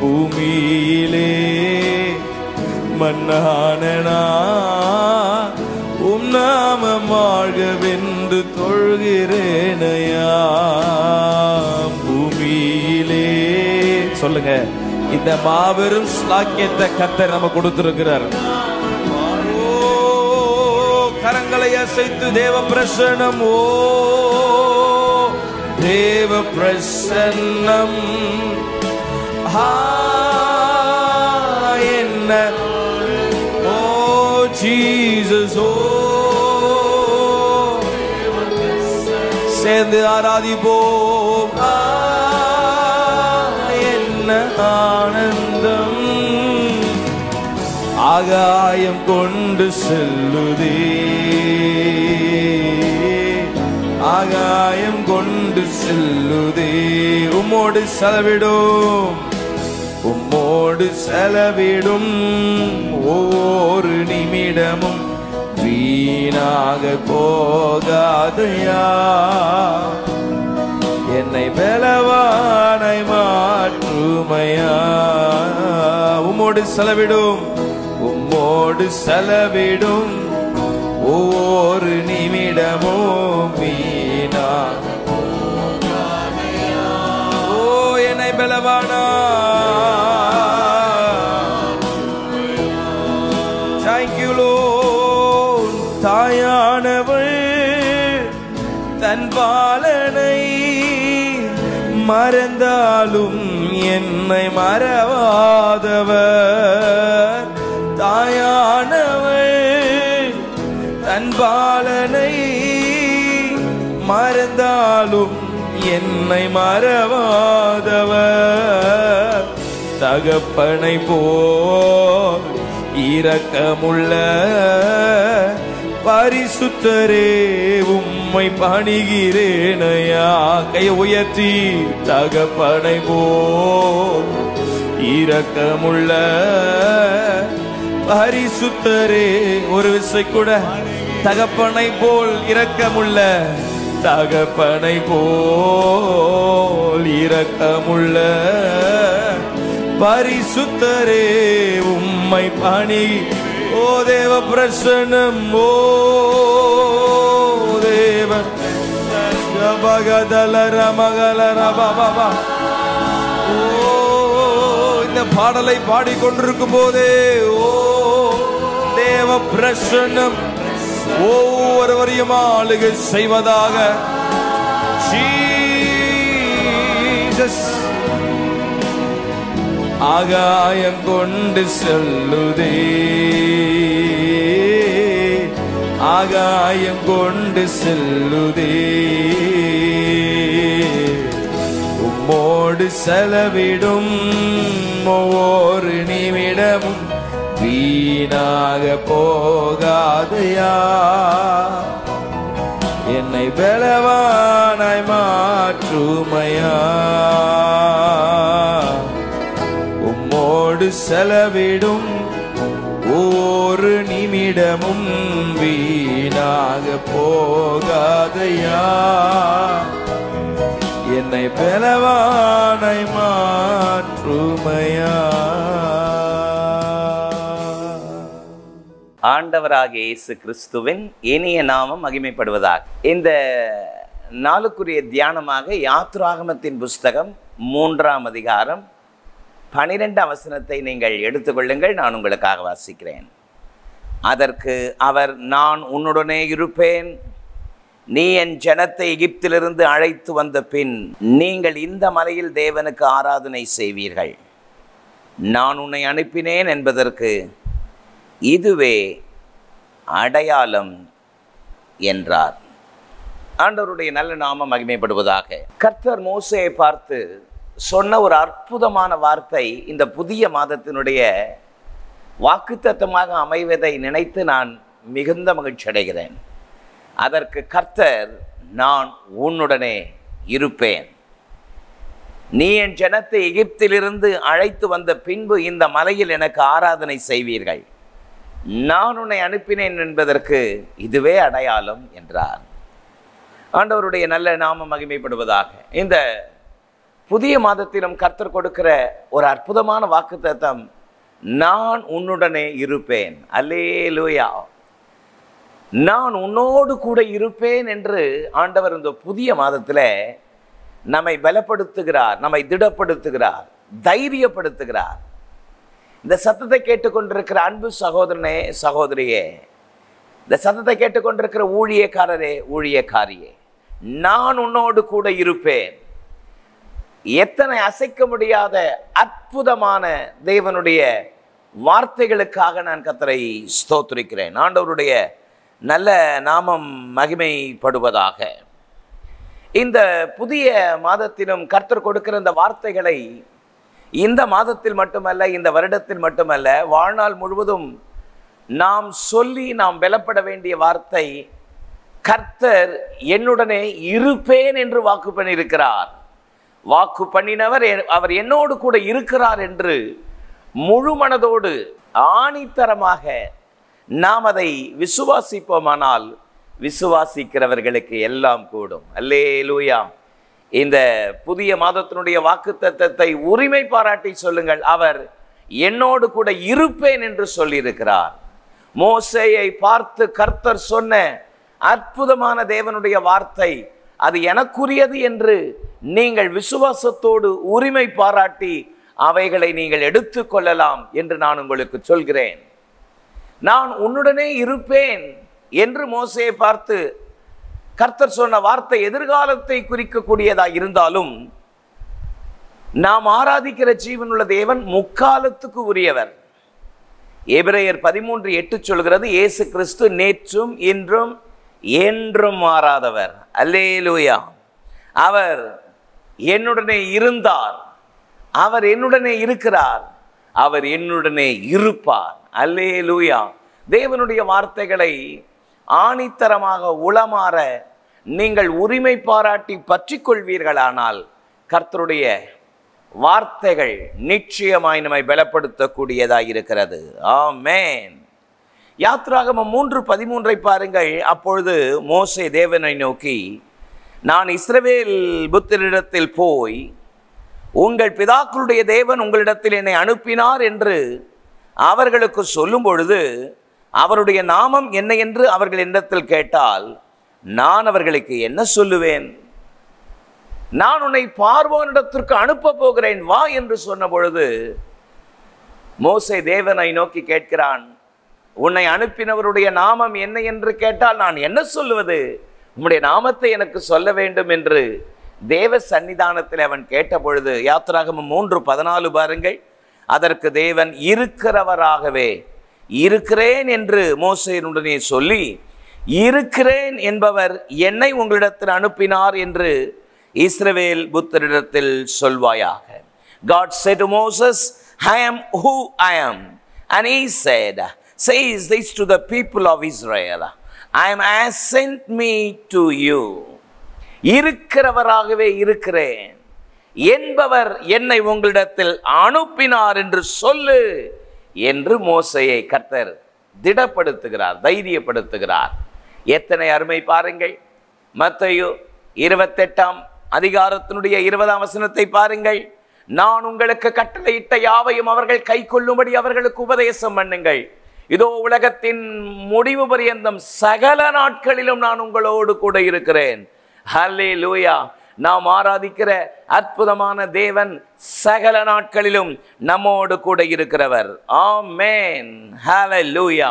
பூமியிலே மன்னானனா உம் நாமம் வாழ்கவென்று தொழுகிறேனையா. பூமியிலே சொல்லுங்க, இந்த மாபெரும் ஸ்லாக்கியத்தை கர்த்தர் நமக்கு கொடுத்திருக்கிறார். கரங்களை அசைத்து தேவ பிரசன்னம். ஓ தேவ பிரசன்னம் என்ன. ஓ ஜீசஸ். ஓ சேர்ந்து ஆராதிப்போம். என்ன ஆனந்தம். ஆகாயம் கொண்டு செல்லுதே, ஆகாயம் கொண்டு செல்லுதே. உம்மோடு செலவிடும், உம்மோடு செலவிடும் ஒவ்வொரு நிமிடமும் வீணாக போகாதையா. உம்மோடு செலவிடும் உம்மோடு செலவிடும் ஒவ்வொரு நிமிடமும் வீணா. ஓ என்னை பலவானா, தேங்க்யூ லோர்ட். தாயானவள் தன் பாலனை மறந்தாலும் என்னை மறவாதவர். தாயானவள் தன் பாலனை மறந்தாலும் என்னை மறவாதவர். தகப்பனை போல் இரக்கமுள்ள பரிசுத்தரே உம்மை பணிகிறேனையா. கையை உயர்த்தி, தகப்பனை போல் இரக்கமுள்ள பரிசுத்தரே. ஒரு விசை கூட, தகப்பனை போல் இரக்கமுள்ள, தகப்பனை போல் இரக்கமுள்ள பரிசுத்தரே உம்மை பணி. ஓ தேவ பிரசன்னம், ஓ தேவ மகள. ஓ இந்த பாடலை பாடிக்கொண்டிருக்கும் போதே ஓ தேவ பிரசன்னம் ஒவ்வொருவரையும் ஆளுகை செய்வதாக. ஜீசஸ் ஆகாயம் கொண்டு செல்லுதே, ஆகாயம் கொண்டு செல்லுதே. உம்மோடு செலவிடும் ஒவ்வொரு நிமிடமும் வீணாக போகாதையா. என்னை பலவானாய் மாற்றுமையா. உம்மோடு செலவிடும் ஒவ்வொரு நிமிடமும் வீணாக போகாதையா. என்னை பலவானாய் மாற்றுமையா. ஆண்டவராகிய இயேசு கிறிஸ்துவின் இனிய நாமம் மகிமைப்படுவதாக. இந்த நாளுக்குரிய தியானமாக யாத்ராகமத்தின் புஸ்தகம் 3ஆம் அதிகாரம் 12ஆம் வசனத்தை நீங்கள் எடுத்துக்கொள்ளுங்கள். நான் உங்களுக்காக வாசிக்கிறேன். அதற்கு அவர், நான் உன்னுடனே இருப்பேன். நீ என் ஜனத்தை எகிப்திலிருந்து அழைத்து வந்த பின் நீங்கள் இந்த மலையில் தேவனுக்கு ஆராதனை செய்வீர்கள். நான் உன்னை அனுப்பினேன் என்பதற்கு இதுவே அடையாளம் என்றார். ஆண்டவருடைய நல்ல நாமம் மகிமைப்படுவதாக. கர்த்தர் மோசேயை பார்த்து சொன்ன ஒரு அற்புதமான வார்த்தை இந்த புதிய மாதத்தினுடைய வாக்குத்தத்தமாக அமைவதை நினைத்து நான் மிகுந்த மகிழ்ச்சி அடைகிறேன். அதற்கு கர்த்தர், நான் உன்னுடனே இருப்பேன். நீ என் ஜனத்தை எகிப்திலிருந்து அழைத்து வந்த பின்பு இந்த மலையில் எனக்கு ஆராதனை செய்வீர்கள். நான் உன்னை அனுப்பினேன் என்பதற்கு இதுவே அடையாளம் என்றார். ஆண்டவருடைய நல்ல நாமம் மகிமைப்படுவதாக. இந்த புதிய மாதத்திலும் கர்த்தர் கொடுக்கிற ஒரு அற்புதமான வாக்குத்தத்தம், நான் உன்னுடனே இருப்பேன். அல்லேலூயா. நான் உன்னோடு கூட இருப்பேன் என்று ஆண்டவர் இந்த புதிய மாதத்தில் நம்மை பலப்படுத்துகிறார், நம்மை திடப்படுத்துகிறார், தைரியப்படுத்துகிறார். இந்த சத்தத்தை கேட்டுக்கொண்டிருக்கிற அன்பு சகோதரனே, சகோதரியே, இந்த சத்தத்தை கேட்டுக்கொண்டிருக்கிற ஊழியக்காரரே, ஊழியக்காரியே, நான் உன்னோடு கூட இருப்பேன். எத்தனை அசைக்க முடியாத அற்புதமான தேவனுடைய வார்த்தைகளுக்காக நான் கர்த்தரை ஸ்தோத்திரிக்கிறேன். ஆண்டவருடைய நல்ல நாமம் மகிமைப்படுவதாக. இந்த புதிய மாதத்திலும் கர்த்தர் கொடுக்கிற இந்த வார்த்தைகளை இந்த மாதத்தில் மட்டுமல்ல, இந்த வருடத்தில் மட்டுமல்ல, வாழ்நாள் முழுவதும் நாம் சொல்லி நாம் பலப்பட வேண்டிய வார்த்தை, கர்த்தர் என்னுடனே இருப்பேன் என்று வாக்கு பண்ணியிருக்கிறார். வாக்கு பண்ணினவர் அவர் என்னோடு கூட இருக்கிறார் என்று முழு மனதோடு ஆணித்தரமாக நாம் அதை விசுவாசிப்போமானால் விசுவாசிக்கிறவர்களுக்கு எல்லாம் கூடும். அல்லேலூயா. இந்த புதிய மாதத்தினுடைய வாக்குத்தத்தத்தை உரிமை பாராட்டி சொல்லுங்கள், அவர் என்னோடு கூட இருப்பேன் என்று சொல்லியிருக்கிறார். மோசேயை பார்த்து கர்த்தர் சொன்ன அற்புதமான தேவனுடைய வார்த்தை, அது எனக்குரியது என்று நீங்கள் விசுவாசத்தோடு உரிமை பாராட்டி அவைகளை நீங்கள் எடுத்துக்கொள்ளலாம் என்று நான் உங்களுக்கு சொல்கிறேன். நான் உன்னுடனே இருப்பேன் என்று மோசேயை பார்த்து கர்த்தர் சொன்ன வார்த்தை எதிர்காலத்தை குறிக்கக்கூடியதாக இருந்தாலும், நாம் ஆராதிக்கிற ஜீவனுள்ள தேவன் முக்காலத்துக்கு உரியவர். எபிரேயர் 13:8 சொல்கிறது, இயேசு கிறிஸ்து நேற்றும் இன்றும் என்றும் மாறாதவர். அல்லேலூயா. அவர் என்னுடனே இருந்தார், அவர் என்னுடனே இருக்கிறார், அவர் என்னுடனே இருப்பார். அல்லேலூயா. தேவனுடைய வார்த்தைகளை ஆணித்தரமாக உளமாற நீங்கள் உரிமை பாராட்டி பற்றி கொள்வீர்களானால் கர்த்தருடைய வார்த்தைகள் நிச்சயமாய் நம்மை பலப்படுத்தக்கூடியதாக இருக்கிறது. ஆமென். யாத்ராகமம் 3:13 பாருங்கள். அப்பொழுது மோசே தேவனை நோக்கி, நான் இஸ்ரவேல் புத்திரரிடத்தில் போய் உங்கள் பிதாக்களுடைய தேவன் உங்களிடத்தில் என்னை அனுப்பினார் என்று அவர்களுக்கு சொல்லும் பொழுது அவருடைய நாமம் என்ன என்று அவர்கள் என்னிடத்தில் கேட்டால் நான் அவர்களுக்கு என்ன சொல்லுவேன்? நான் உன்னை பார்வோனிடத்திற்கு அனுப்ப போகிறேன், வா என்று சொன்ன பொழுது மோசே தேவனை நோக்கி கேட்கிறான், உன்னை அனுப்பினவருடைய நாமம் என்ன என்று கேட்டால் நான் என்ன சொல்லுவது? உம்முடைய நாமத்தை எனக்கு சொல்ல வேண்டும் என்று தேவ சன்னிதானத்தில் அவன் கேட்ட பொழுது, யாத்ராகமம் 3:14 பாருங்கள். அதற்கு தேவன் இருக்கிறவராகவே இருக்கிறேன் என்று மோசேயுடனே சொல்லி, இருக்கிறேன் என்பவர் என்னை உங்களிடத்தில் அனுப்பினார் என்று இஸ்ரவேல் புத்திரரிடத்தில் சொல்வாயாக. God said to Moses, I am who I am. And he said, says this to the people of Israel, I am has sent me to you. இருக்கிறவராகவே இருக்கிறேன் என்பவர் என்னை உங்களிடத்தில் அனுப்பினார் என்று சொல்லு என்று மோசேயை கர்த்தர் திடப்படுத்துகிறார், தைரியப்படுத்துகிறார். எத்தனை அருமை பாருங்கள். மத்தேயு 28 20 பாருங்கள். நான் உங்களுக்கு கட்டளையிட்ட யாவையும் அவர்கள் கை கொள்ளும்படி அவர்களுக்கு உபதேசம் பண்ணுங்கள். இதோ உலகத்தின் முடிவு பரியந்தம் சகல நாட்களிலும் நான் உங்களோடு கூட இருக்கிறேன். ஹல்லேலூயா. நாம் ஆராதிக்கிற அற்புதமான தேவன் சகல நாட்களிலும் நம்மோடு கூட இருக்கிறவர். ஆமென். ஹல்லேலூயா.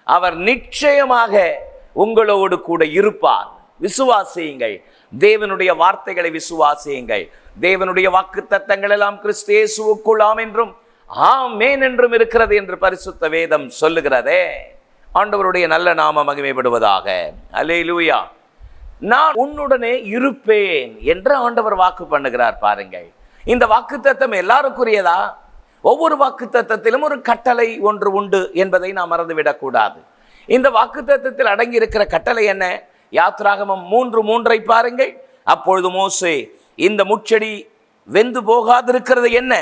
அவர் நிச்சயமாக உங்களோடு கூட இருப்பார். விசுவாசியுங்கள், தேவனுடைய வார்த்தைகளை விசுவாசியுங்கள். தேவனுடைய வாக்குத்தத்தங்கள் எல்லாம் கிறிஸ்து இயேசுவுக்குள் ஆம் என்றும் ஆமென் என்றும் இருக்கிறது என்று பரிசுத்த வேதம் சொல்லுகிறதே. ஆண்டவருடைய நல்ல நாமம் மகிமைப்படுவதாக. அல்லேலூயா. நான் உன்னுடனே இருப்பேன் என்று ஆண்டவர் வாக்கு பண்ணுகிறார். பாருங்கள், இந்த வாக்குத்தத்தம் எல்லாருக்குரியதா? ஒவ்வொரு வாக்குத்தத்தத்திலும் ஒரு கட்டளை ஒன்று உண்டு என்பதை நாம் மறந்துவிடக்கூடாது. இந்த வாக்குத்தத்தத்தில் அடங்கி இருக்கிற கட்டளை என்ன? யாத்ராகமம் 3:3 பாருங்கள். அப்பொழுது மோசே, இந்த முட்செடி வெந்து போகாதிருக்கிறது என்ன?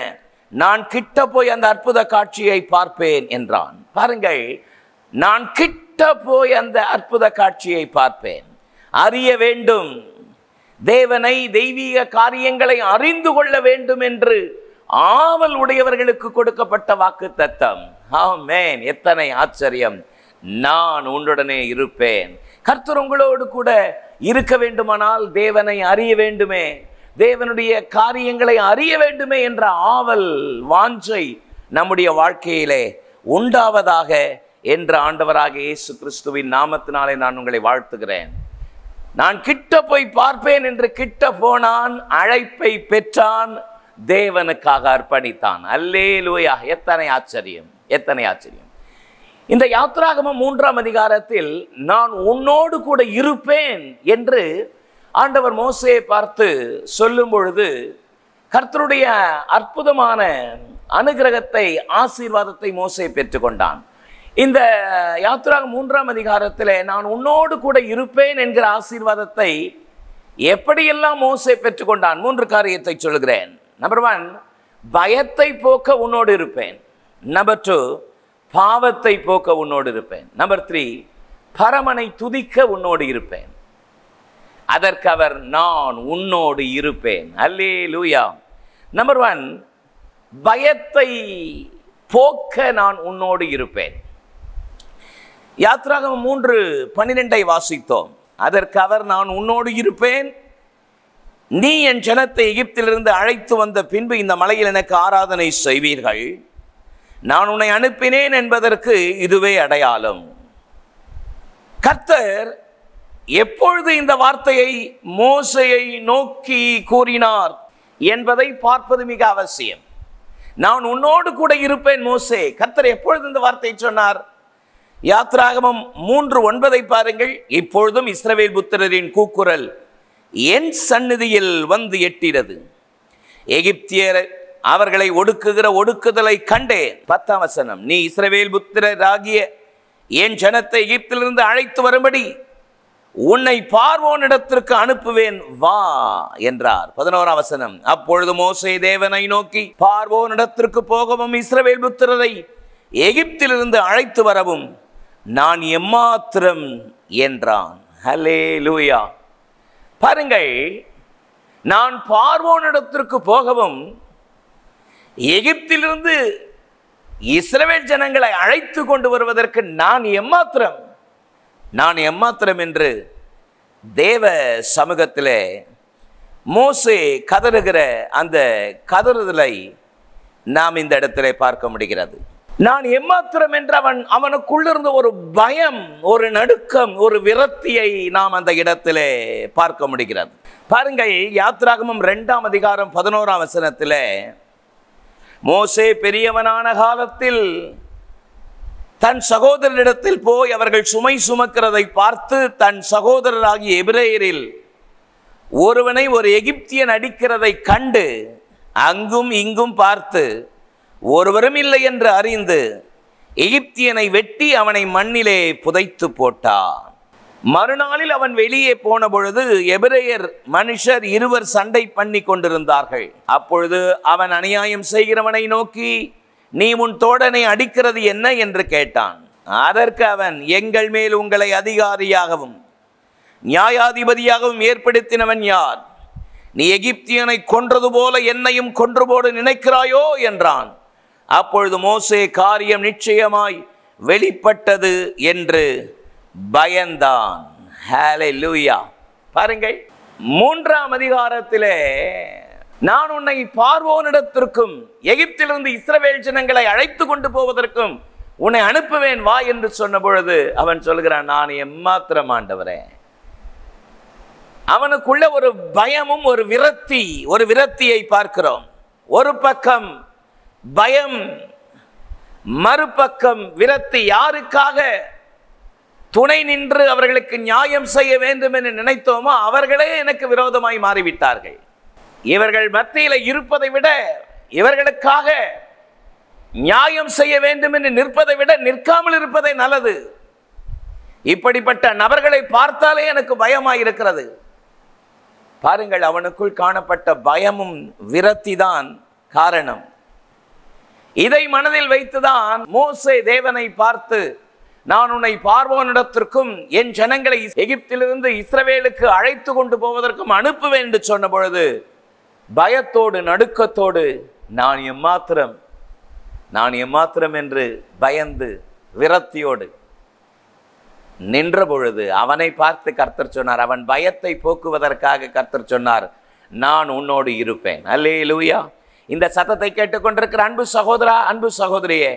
நான் கிட்ட போய் அந்த அற்புத காட்சியை பார்ப்பேன் என்றான். பாருங்கள், நான் கிட்ட போய் அந்த அற்புத காட்சியை பார்ப்பேன். அறிய வேண்டும், தேவனை, தெய்வீக காரியங்களை அறிந்து கொள்ள வேண்டும் என்று ஆவல் உடையவர்களுக்கு கொடுக்கப்பட்ட வாக்குத்தத்தம். ஆமென். எத்தனை ஆச்சரியம். நான் உன்னுடனே இருப்பேன். கர்த்தர் உங்களோடு கூட இருக்க வேண்டுமானால் தேவனை அறிய வேண்டுமே, தேவனுடைய காரியங்களை அறிய வேண்டுமே என்ற ஆவல், வாஞ்சை நம்முடைய வாழ்க்கையிலே உண்டாவதாக என்ற ஆண்டவராக இயேசு கிறிஸ்துவின் நாமத்தினாலே நான் உங்களை வாழ்த்துகிறேன். நான் கிட்ட போய் பார்ப்பேன் என்று கிட்ட போனான், அழைப்பை பெற்றான், தேவனுக்காக அர்ப்பணித்தான். அல்லேலூயா. எத்தனை ஆச்சரியம், எத்தனை ஆச்சரியம். இந்த யாத்ராகமம் 3 நான் உன்னோடு கூட இருப்பேன் என்று ஆண்டவர் மோசேயை பார்த்து சொல்லும் பொழுது கர்த்தருடைய அற்புதமான அனுகிரகத்தை, ஆசீர்வாதத்தை மோசே பெற்றுக்கொண்டான். இந்த யாத்ராகமம் 3 நான் உன்னோடு கூட இருப்பேன் என்கிற ஆசீர்வாதத்தை எப்படியெல்லாம் மோசே பெற்றுக்கொண்டான்? 3 காரியத்தை சொல்கிறேன். நம்பர் 1, பயத்தை போக்க உன்னோடு இருப்பேன். நம்பர் 2, பாவத்தை போக்க உன்னோடு இருப்பேன். நம்பர் 3, பரமனை துதிக்க உன்னோடு இருப்பேன். அதற்கு அவர், நான் உன்னோடு இருப்பேன். அல்லேலூயா. நம்பர் 1, பயத்தை போக்க நான் உன்னோடு இருப்பேன். யாத்ராகமம் 3:12 வாசித்தோம். அதற்கு அவர், நான் உன்னோடு இருப்பேன், நீ என் ஜனத்தை எகிப்திலிருந்து அழைத்து வந்த பின்பு இந்த மலையில் எனக்கு ஆராதனை செய்வீர்கள், நான் உன்னை அனுப்பினேன் என்பதற்கு இதுவே அடையாளம். கர்த்தர் எப்பொழுது இந்த வார்த்தையை மோசேயை நோக்கி கூறினார் என்பதை பார்ப்பது மிக அவசியம். நான் உன்னோடு கூட இருப்பேன் மோசே. கர்த்தர் எப்பொழுது இந்த வார்த்தையை சொன்னார்? யாத்ராகமம் 3:9 பாருங்கள். இப்பொழுதும் இஸ்ரவேல் புத்திரரின் கூக்குரல் என் சந்நிதியில் வந்து எட்டினது, எகிப்தியர் அவர்களை ஒடுக்குகிற ஒடுக்குதலை கண்டேன். 10ஆம் வசனம், நீ இஸ்ரவேல் புத்திரராகிய என் ஜனத்தை எகிப்திலிருந்து அழைத்து வரும்படி உன்னை பார்வோனிடத்திற்கு அனுப்புவேன், வா என்றார். 11ஆம் வசனம், அப்பொழுது மோசே தேவனை நோக்கி, பார்வோனிடத்திற்கு போகவும் இஸ்ரவேல் புத்திரரை எகிப்திலிருந்து அழைத்து வரவும் நான் எம்மாத்திரம் என்றான். ஹல்லேலூயா. பாருங்கள், நான் பார்வோனிடத்திற்கு போகவும் எகிப்திலிருந்து இஸ்ரவேல் ஜனங்களை அழைத்து கொண்டு வருவதற்கு நான் எம்மாத்திரம் என்று தேவ சமூகத்திலே மோசே கதறுகிற அந்த கதறுதலை நாம் இந்த இடத்திலே பார்க்க முடிகிறது. நான் எம்மாத்திரம் என்று அவனுக்குள்ளிருந்த ஒரு பயம், ஒரு நடுக்கம், ஒரு விரக்தியை நாம் அந்த இடத்திலே பார்க்க முடிகிறது. பாருங்கள், யாத்ராகமம் 2ஆம் அதிகாரம் 11ஆம் வசனத்திலே, மோசே பெரியவனான காலத்தில் தன் சகோதரரிடத்தில் போய் அவர்கள் சுமை சுமக்கிறதை பார்த்து தன் சகோதரராகிய எபிரேயரில் ஒருவனை ஒரு எகிப்தியன் அடிக்கிறதை கண்டு அங்கும் இங்கும் பார்த்து ஒருவரும் இல்லை என்று அறிந்து எகிப்தியனை வெட்டி அவனை மண்ணிலே புதைத்து போட்டான். மறுநாளில் அவன் வெளியே போன பொழுது எபிரேயர் மனுஷர் 2 சண்டை பண்ணி கொண்டிருந்தார்கள். அப்பொழுது அவன் அநியாயம் செய்கிறவனை நோக்கி, நீ உன் தோழனை அடிக்கிறது என்ன என்று கேட்டான். அதற்கு அவன், எங்கள் மேல் உங்களை அதிகாரியாகவும் நியாயாதிபதியாகவும் ஏற்படுத்தினவன் யார்? நீ எகிப்தியனை கொன்றது போல என்னையும் கொன்று போட நினைக்கிறாயோ என்றான். அப்பொழுது மோசே காரியம் நிச்சயமாய் வெளிப்பட்டது என்று பயந்தான். ஹல்லேலூயா. பாருங்கள், 3ஆம் அதிகாரத்திலே நான் உன்னை பார்வோனிடத்திற்கும் எகிப்திலிருந்து இஸ்ரவேல் ஜனங்களை அழைத்து கொண்டு போவதற்கும் உன்னை அனுப்புவேன், வா என்று சொன்ன பொழுது அவன் சொல்கிறான், நான் எம்மாத்திரம் ஆண்டவரே. அவனுக்குள்ள ஒரு பயமும் ஒரு விரக்தியை பார்க்கிறோம். ஒரு பக்கம் பயம், மறுபக்கம் விரக்தி. யாருக்காக துணை நின்று அவர்களுக்கு நியாயம் செய்ய வேண்டும் என்று நினைத்தோமோ அவர்களே எனக்கு விரோதமாய் மாறிவிட்டார்கள். இவர்கள் மத்தியில் இருப்பதை விட இவர்களுக்காக நியாயம் செய்ய வேண்டும் என்று நிற்பதை விட நிற்காமல் இருப்பதே நல்லது. இப்படிப்பட்ட நபர்களை பார்த்தாலே எனக்கு பயமாய் இருக்கிறது. பாருங்கள், அவனுக்குள் காணப்பட்ட பயமும் விரக்தி தான் காரணம். இதை மனதில் வைத்துதான் மோசே தேவனை பார்த்து, நான் உன்னை பார்வோனிடத்திற்கும் என் ஜனங்களை எகிப்திலிருந்து இஸ்ரவேலுக்கு அழைத்து கொண்டு போவதற்கும் அனுப்புவேன் என்று சொன்ன பொழுது பயத்தோடு நடுக்கத்தோடு நான் எம்மாத்திரம் என்று பயந்து விரக்தியோடு நின்ற பொழுது அவனை பார்த்து கர்த்தர் சொன்னார், அவன் பயத்தை போக்குவதற்காக கர்த்தர் சொன்னார், நான் உன்னோடு இருப்பேன். அல்லேலூயா. இந்த சத்தத்தை கேட்டுக்கொண்டிருக்கிற அன்பு சகோதரா, அன்பு சகோதரியே,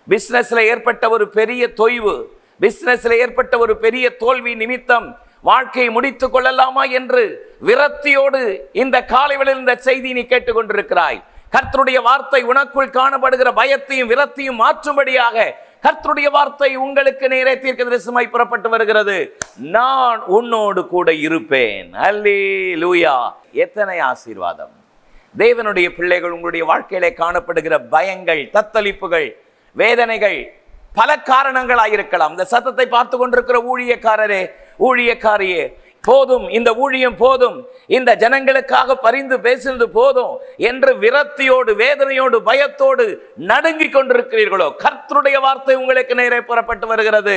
பிசினஸ்ல ஏற்பட்ட ஒரு பெரிய தொய்வு, பிசினஸ்ல ஏற்பட்ட ஒரு பெரிய தோல்வி நிமித்தம் வாழ்க்கையை முடித்துக் கொள்ளலாமா என்று விரக்தியோடு இந்த காலைவேளையில் இந்த செய்தி நீ கேட்டுக்கொண்டிருக்கிறாய். கர்த்தருடைய வார்த்தை உனக்குள் காணப்படுகிற பயத்தையும் விரக்தியும் மாற்றும்படியாக கர்த்தருடைய வார்த்தை உங்களுக்கு நேரே தீர்க்கதரிசனமாய் புறப்பட்டு வருகிறது. நான் உன்னோடு கூட இருப்பேன். அல்லேலூயா. எத்தனை ஆசீர்வாதம்! தேவனுடைய பிள்ளைகள், உங்களுடைய வாழ்க்கையிலே காணப்படுகிற பயங்கள், தத்தளிப்புகள், வேதனைகள் பல காரணங்களாயிருக்கலாம். இந்த சத்தத்தை பார்த்து கொண்டிருக்கிற ஊழியக்காரரே, ஊழியக்காரியே, போதும், இந்த ஊழியம் போதும், இந்த ஜனங்களுக்காக பரிந்து பேசுவது போதும் என்று விரக்தியோடு, வேதனையோடு, பயத்தோடு நடுங்கிக் கொண்டிருக்கிறீர்களோ, கர்த்தருடைய வார்த்தை உங்களுக்கு நேரே புறப்பட்டு வருகிறது.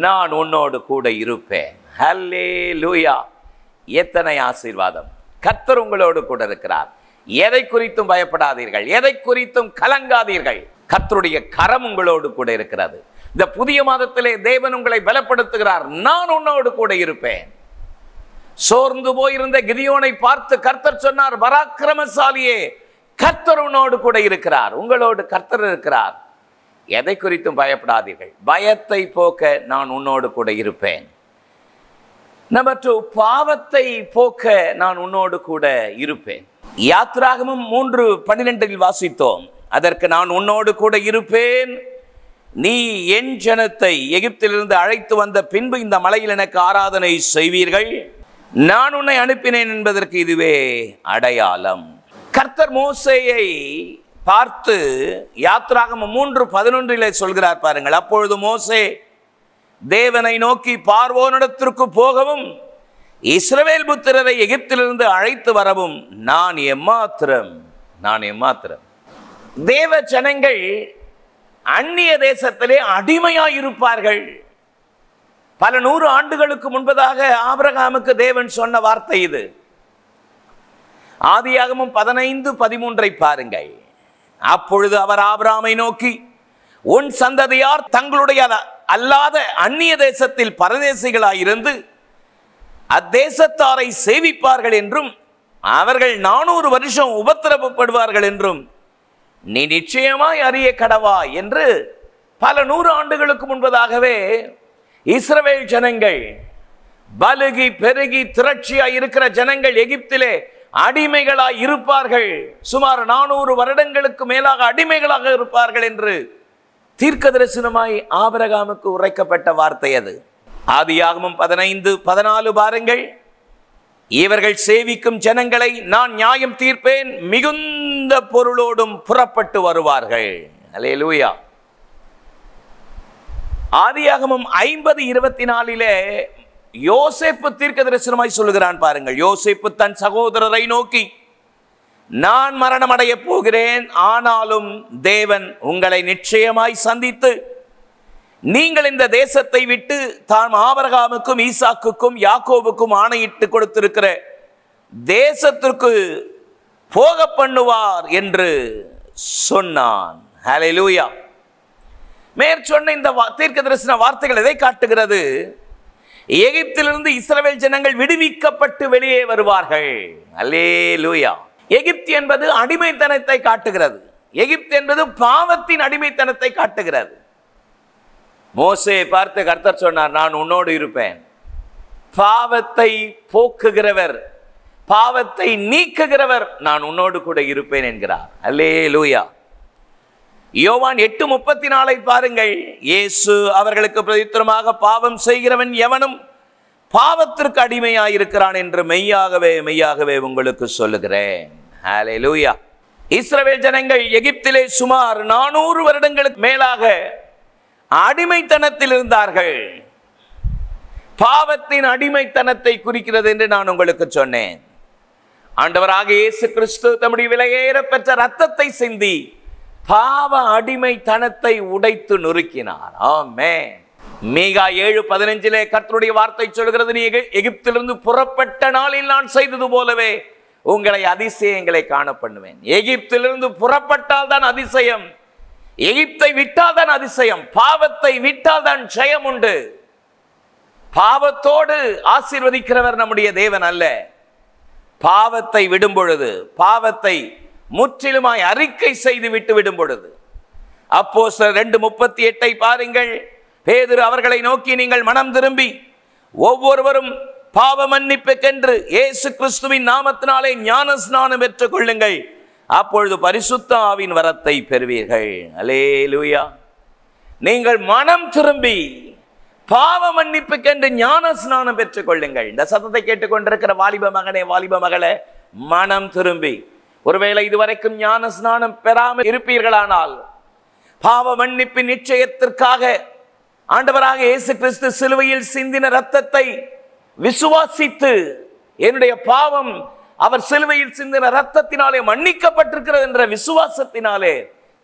நான் உன்னோடு கூட இருப்பேன். ஹல்லேலூயா. எத்தனை ஆசீர்வாதம்! கர்த்தர் உங்களோடு கூட இருக்கிறார். எதை குறித்தும் பயப்படாதீர்கள், எதை குறித்தும் கலங்காதீர்கள். கர்த்தருடைய கரம் உங்களோடு கூட இருக்கிறது. இந்த புதிய மாதத்திலே தேவன் உங்களை பலப்படுத்துகிறார். நான் உன்னோடு கூட இருப்பேன். சோர்ந்து போயிருந்த கிதியோனை பார்த்து கர்த்தர் சொன்னார், பராக்கிரமசாலியே, கர்த்தர் உன்னோடு கூட இருக்கிறார். உங்களோடு கர்த்தர் இருக்கிறார். எதை குறித்தும் பயப்படாதீர்கள். பயத்தை போக்க நான் உன்னோடு கூட இருப்பேன். நம்பர் 2, பாவத்தை போக்க நான் உன்னோடு கூட இருப்பேன். யாத்ராகமம் 3:12 வாசித்தோம். அதற்கு நான் உன்னோடு கூட இருப்பேன், நீ என் ஜனத்தை எகிப்திலிருந்து அழைத்து வந்த பின்பு இந்த மலையில் எனக்கு ஆராதனை செய்வீர்கள், நான் உன்னை அனுப்பினேன் என்பதற்கு இதுவே அடையாளம். கர்த்தர் மோசேயை பார்த்து யாத்ராகமம் 3:11 சொல்கிறார் பாருங்கள். அப்பொழுது மோசே தேவனை நோக்கி, பார்வோனிடத்திற்கு போகவும் இஸ்ரவேல் புத்திரரை எகிப்திலிருந்து அழைத்து வரவும் நான் எம்மாத்திரம். தேவ ஜனங்கள் அந்நிய தேசத்திலே அடிமையாயிருப்பார்கள். பல 100 ஆண்டுகளுக்கு முன்பதாக ஆபிரகாமுக்கு தேவன் சொன்ன வார்த்தை இது. ஆதியாகமம் 15:13 பாருங்கள். அப்பொழுது அவர் ஆபிரகாமை நோக்கி, உன் சந்ததியார் தங்களுடைய அல்லாத அந்நிய தேசத்தில் பரதேசிகளாயிருந்து அத்தேசத்தாரை சேவிப்பார்கள் என்றும் அவர்கள் 400 வருஷம் உபத்திரவப்படுவார்கள் என்றும் நீ நிச்சயமாய் அறிய கடவா என்று பல 100 ஆண்டுகளுக்கு முன்பதாகவே இஸ்ரவேல் ஜனங்கள், பலுகி பெருகி திரட்சியாய் இருக்கிற ஜனங்கள் எகிப்திலே அடிமைகளாய் இருப்பார்கள், சுமார் 400 வருடங்களுக்கு மேலாக அடிமைகளாக இருப்பார்கள் என்று தீர்க்க தரிசனமாய் ஆபிரகாமுக்கு உரைக்கப்பட்ட வார்த்தை அது. ஆதியாகமம் 15:14 பாருங்கள். இவர்கள் சேவிக்கும் ஜனங்களை நான் நியாயம் தீர்ப்பேன், மிகுந்த பொருளோடும் புறப்பட்டு வருவார்கள். அல்லேலூயா. ஆதியாகமம் 50:24 யோசேப்பு தீர்க்க தரிசனமாய் சொல்லுகிறான் பாருங்கள். யோசேப்பு தன் சகோதரரை நோக்கி, நான் மரணம் அடைய போகிறேன், ஆனாலும் தேவன் உங்களை நிச்சயமாய் சந்தித்து நீங்கள் இந்த தேசத்தை விட்டு தாம் ஆபிரகாமுக்கும் ஈசாக்குக்கும் யாக்கோபுக்கும் ஆணையிட்டு கொடுத்திருக்கிற தேசத்திற்கு போக பண்ணுவார் என்று சொன்னான். ஹல்லேலூயா. மேற்சொன்ன இந்த தீர்க்க தரிசன வார்த்தைகள் எதை காட்டுகிறது? எகிப்திலிருந்து இஸ்ரவேல் ஜனங்கள் விடுவிக்கப்பட்டு வெளியே வருவார்கள். அல்லேலூயா. எகிப்து என்பது அடிமைத்தனத்தை காட்டுகிறது. எகிப்து என்பது பாவத்தின் அடிமைத்தனத்தை காட்டுகிறது. மோசே பார்த்து கர்த்தர் சொன்னார், நான் உன்னோடு இருப்பேன். பாவத்தை போக்குகிறவர், பாவத்தை நீக்குகிறவர் நான் உன்னோடு கூட இருப்பேன் என்கிறார். அல்லேலூயா. யோவான் 8:34 பாருங்கள். இயேசு அவர்களுக்கு பிரதியுத்தரமாக, பாவம் செய்கிறவன் எவனும் பாவத்திற்கு அடிமையாயிருக்கிறான் என்று மெய்யாகவே மெய்யாகவே உங்களுக்கு சொல்லுகிறேன். ஹல்லேலூயா. இஸ்ரவேல் ஜனங்கள் எகிப்திலே சுமார் 400 வருடங்களுக்கு மேலாக அடிமைத்தனத்தில் இருந்தார்கள். பாவத்தின் அடிமைத்தனத்தை குறிக்கிறது என்று நான் உங்களுக்கு சொன்னேன். ஆண்டவராக இயேசு கிறிஸ்து தம்முடைய விலையேற பெற்ற ரத்தத்தை சிந்தி பாவ அடிமைத்தனத்தை உடைத்து நொறுக்கினார். ஆமென். மீகா 7:15 கர்த்தருடைய வார்த்தை சொல்கிறது, நீ எகிப்திலிருந்து புறப்பட்ட நாளில் நான் செய்தது போலவே உங்களை அதிசயங்களை காண பண்ணுவேன். எகிப்திலிருந்து புறப்பட்டால் தான் அதிசயம், எகிப்தை விட்டால் தான் அதிசயம். பாவத்தை விட்டால் தான் ஜெயம் உண்டு. பாவத்தோடு ஆசீர்வதிக்கிறவர் நம்முடைய தேவன் அல்ல. பாவத்தை விடும் பொழுது, பாவத்தை முற்றிலுமாய் அறிக்கை செய்து விட்டு விடும் பொழுது. அப்போஸ்தலர் 2:38 பாருங்கள். பேதுரு அவர்களை நோக்கி, நீங்கள் மனம் திரும்பி ஒவ்வொருவரும் பாவ மன்னிப்புக்கென்று இயேசு கிறிஸ்துவின் நாமத்தினாலே ஞானஸ்நானம் பெற்றுக் கொள்ளுங்கள், அப்பொழுது பரிசுத்த ஆவியின் வரத்தை பெறுவீர்கள். அல்லேலூயா. நீங்கள் மனம் திரும்பி பாவ மன்னிப்புக்கென்று ஞான ஸ்நானம் பெற்றுக் கொள்ளுங்கள். இந்த சத்தத்தை கேட்டுக்கொண்டிருக்கிற வாலிப மகனே, வாலிப மகளே, மனம் திரும்பி, ஒருவேளை இதுவரைக்கும் ஞான ஸ்நானம் பெறாமல் இருப்பீர்களானால், பாவ மன்னிப்பின் நிச்சயத்திற்காக ஆண்டவராக இயேசு கிறிஸ்து சிலுவையில் சிந்தின இரத்தத்தை விசுவாசித்து, என்னுடைய பாவம் அவர் சிலுவையில் சிந்தின இரத்தத்தினாலே மன்னிக்கப்பட்டிருக்கிறது என்ற விசுவாசத்தினாலே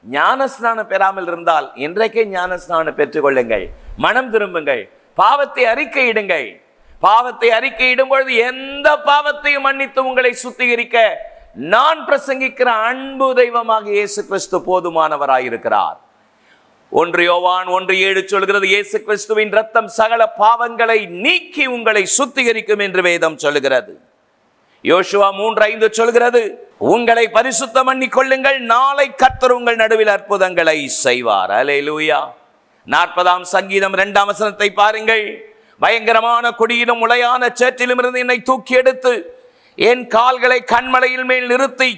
ஞான ஸ்நானம் பெறாமல் இருந்தால் இன்றைக்கே ஞான ஸ்நானம் பெற்றுக் கொள்ளுங்கள். மனம் திரும்புங்கள், பாவத்தை அறிக்கையிடுங்கள். பாவத்தை அறிக்கையிடும் பொழுது எந்த பாவத்தையும் மன்னித்து உங்களை சுத்திகரிக்க நான் பிரசங்கிக்கிற அன்பு தெய்வமாக இயேசு கிறிஸ்து போதுமானவராயிருக்கிறார். 1 யோவான் 1:7 சொல்கிறது, இயேசு கிறிஸ்துவின் இரத்தம் சகல பாவங்களை நீக்கி உங்களை சுத்திகரிக்கும் என்று வேதம் சொல்கிறது. யோசுவா 3:5 சொல்கிறது, உங்களை பரிசுத்தம் பண்ணிக் கொள்ளுங்கள், நாளை கர்த்தர் உங்கள் நடுவில் அற்புதங்களை செய்வார். அல்லேலூயா. 40ஆம் சங்கீதம் 2ஆம் வசனத்தை பாருங்கள். பயங்கரமான கொடியிலும் உளையான சேற்றிலும் இருந்து என்னை தூக்கி எடுத்து என் கால்களை கண்மலையில் மேல் நிறுத்தி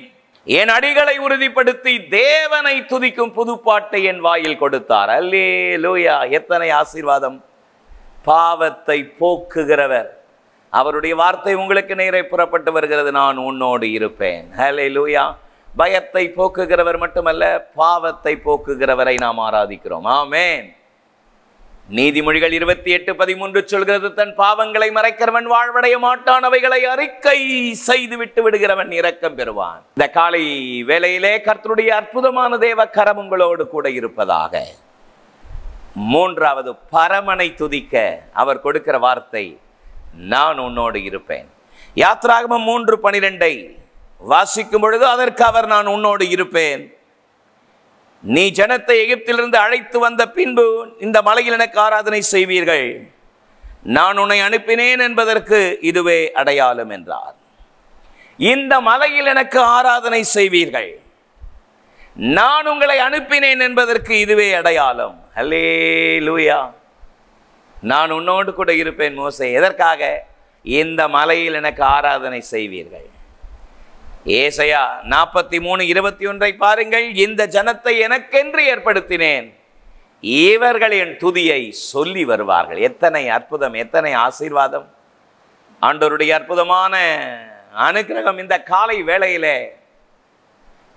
என் அடிகளை உறுதிப்படுத்தி தேவனை துதிக்கும் புதுப்பாட்டை என் வாயில் கொடுத்தார். அல்லேலூயா. எத்தனை ஆசீர்வாதம்! பாவத்தை போக்குகிறவர், அவருடைய வார்த்தை உங்களுக்கு நேரே புறப்பட்டு வருகிறது, நான் உன்னோடு இருப்பேன். அல்லேலூயா. பயத்தை போக்குகிறவர் மட்டுமல்ல, பாவத்தை போக்குகிறவரை நாம் ஆராதிக்கிறோம். ஆமென். நீதிமொழிகள் 28:13 சொல்கிறது, தன் பாவங்களை மறைக்கிறவன் வாழ்வடைய மாட்டான், அவைகளை அறிக்கை செய்து விட்டு விடுகிறவன் இரக்கம் பெறுவான். இந்த காலை வேளையிலே கர்த்தருடைய அற்புதமான தேவ கரம் உங்களோடு கூட இருப்பதாக. 3வது, பரமனை துதிக்க அவர் கொடுக்கிற வார்த்தை, நான் உன்னோடு இருப்பேன். யாத்ராகமம் 3:12 வாசிக்கும் பொழுது, அதற்கு அவர், நான் உன்னோடு இருப்பேன், நீ ஜனத்தை எகிப்திலிருந்து அழைத்து வந்த பின்பு இந்த மலையில் எனக்கு ஆராதனை செய்வீர்கள், நான் உன்னை அனுப்பினேன் என்பதற்கு இதுவே அடையாளம் என்றார். இந்த மலையில் எனக்கு ஆராதனை செய்வீர்கள், நான் உங்களை அனுப்பினேன் என்பதற்கு இதுவே அடையாளம். அல்லேலூயா. நான் உன்னோடு கூட இருப்பேன் மோசே. எதற்காக? இந்த மலையில் எனக்கு ஆராதனை செய்வீர்கள். ஏசாயா 43:21 பாருங்கள், இந்த ஜனத்தை எனக்கென்று ஏற்படுத்தினேன், இவர்கள் என் துதியை சொல்லி வருவார்கள். எத்தனை அற்புதம், எத்தனை ஆசீர்வாதம்! ஆண்டவருடைய அற்புதமான அனுக்கிரகம் இந்த காலை வேளையிலே.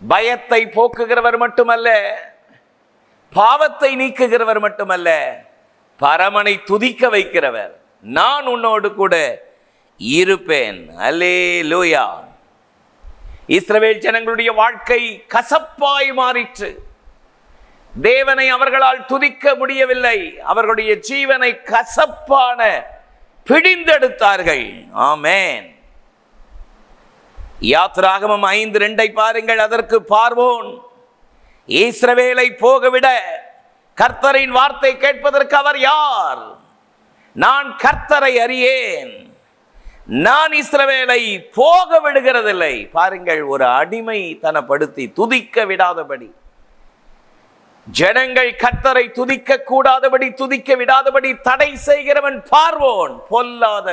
பயத்தை போக்குகிறவர் மட்டுமல்ல, பாவத்தை நீக்குகிறவர் மட்டுமல்ல, பரமனை துதிக்க வைக்கிறவர். நான் உன்னோடு கூட இருப்பேன். அல்லேலூயா. இஸ்ரவேல் ஜனங்களுடைய வாழ்க்கை கசப்பாய் மாறிற்று. தேவனை அவர்களால் துதிக்க முடியவில்லை. அவர்களுடைய ஜீவனை கசப்பான பிடிந்தெடுத்தார்கள். ஆமென். யாத்ராகமம் 5:2 பாருங்கள். அதற்கு பார்வோன் இஸ்ரவேலை போகவிட கர்த்தரின் வார்த்தை கேட்பதற்கு அவர் யார்? நான் கர்த்தரை அறியேன், நான் இஸ்ரவேலை போக விடுகிறதில்லை. பாருங்கள், ஒரு அடிமை தனப்படுத்தி துதிக்க விடாதபடி, ஜனங்கள் கர்த்தரை துதிக்க கூடாதபடி, துதிக்க விடாதபடி தடை செய்கிறவன் பார்வோன், பொல்லாத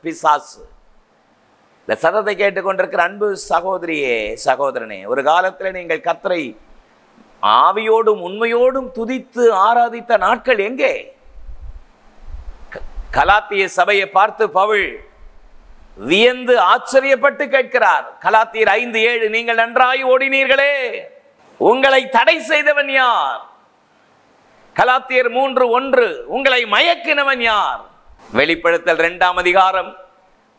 பிசாசு. இந்த சத்தத்தை கேட்டுக்கொண்டிருக்கிற அன்பு சகோதரியே, சகோதரனே, ஒரு காலத்தில் நீங்கள் கர்த்தரை ஆவியோடும் உண்மையோடும் துதித்து ஆராதித்த நாட்கள் எங்கே? கலாத்திய சபையை பார்த்து பவுல் வியந்து ஆச்சரியப்பட்டு கேட்கிறார். கலாத்தியர் 5:7, நீங்கள் நன்றாய் ஓடினீர்களே, உங்களை தடை செய்தவன் யார்? கலாத்தியர் 3:1, உங்களை மயக்கினவன் யார்? வெளிப்படுத்தல் 2ஆம் அதிகாரம்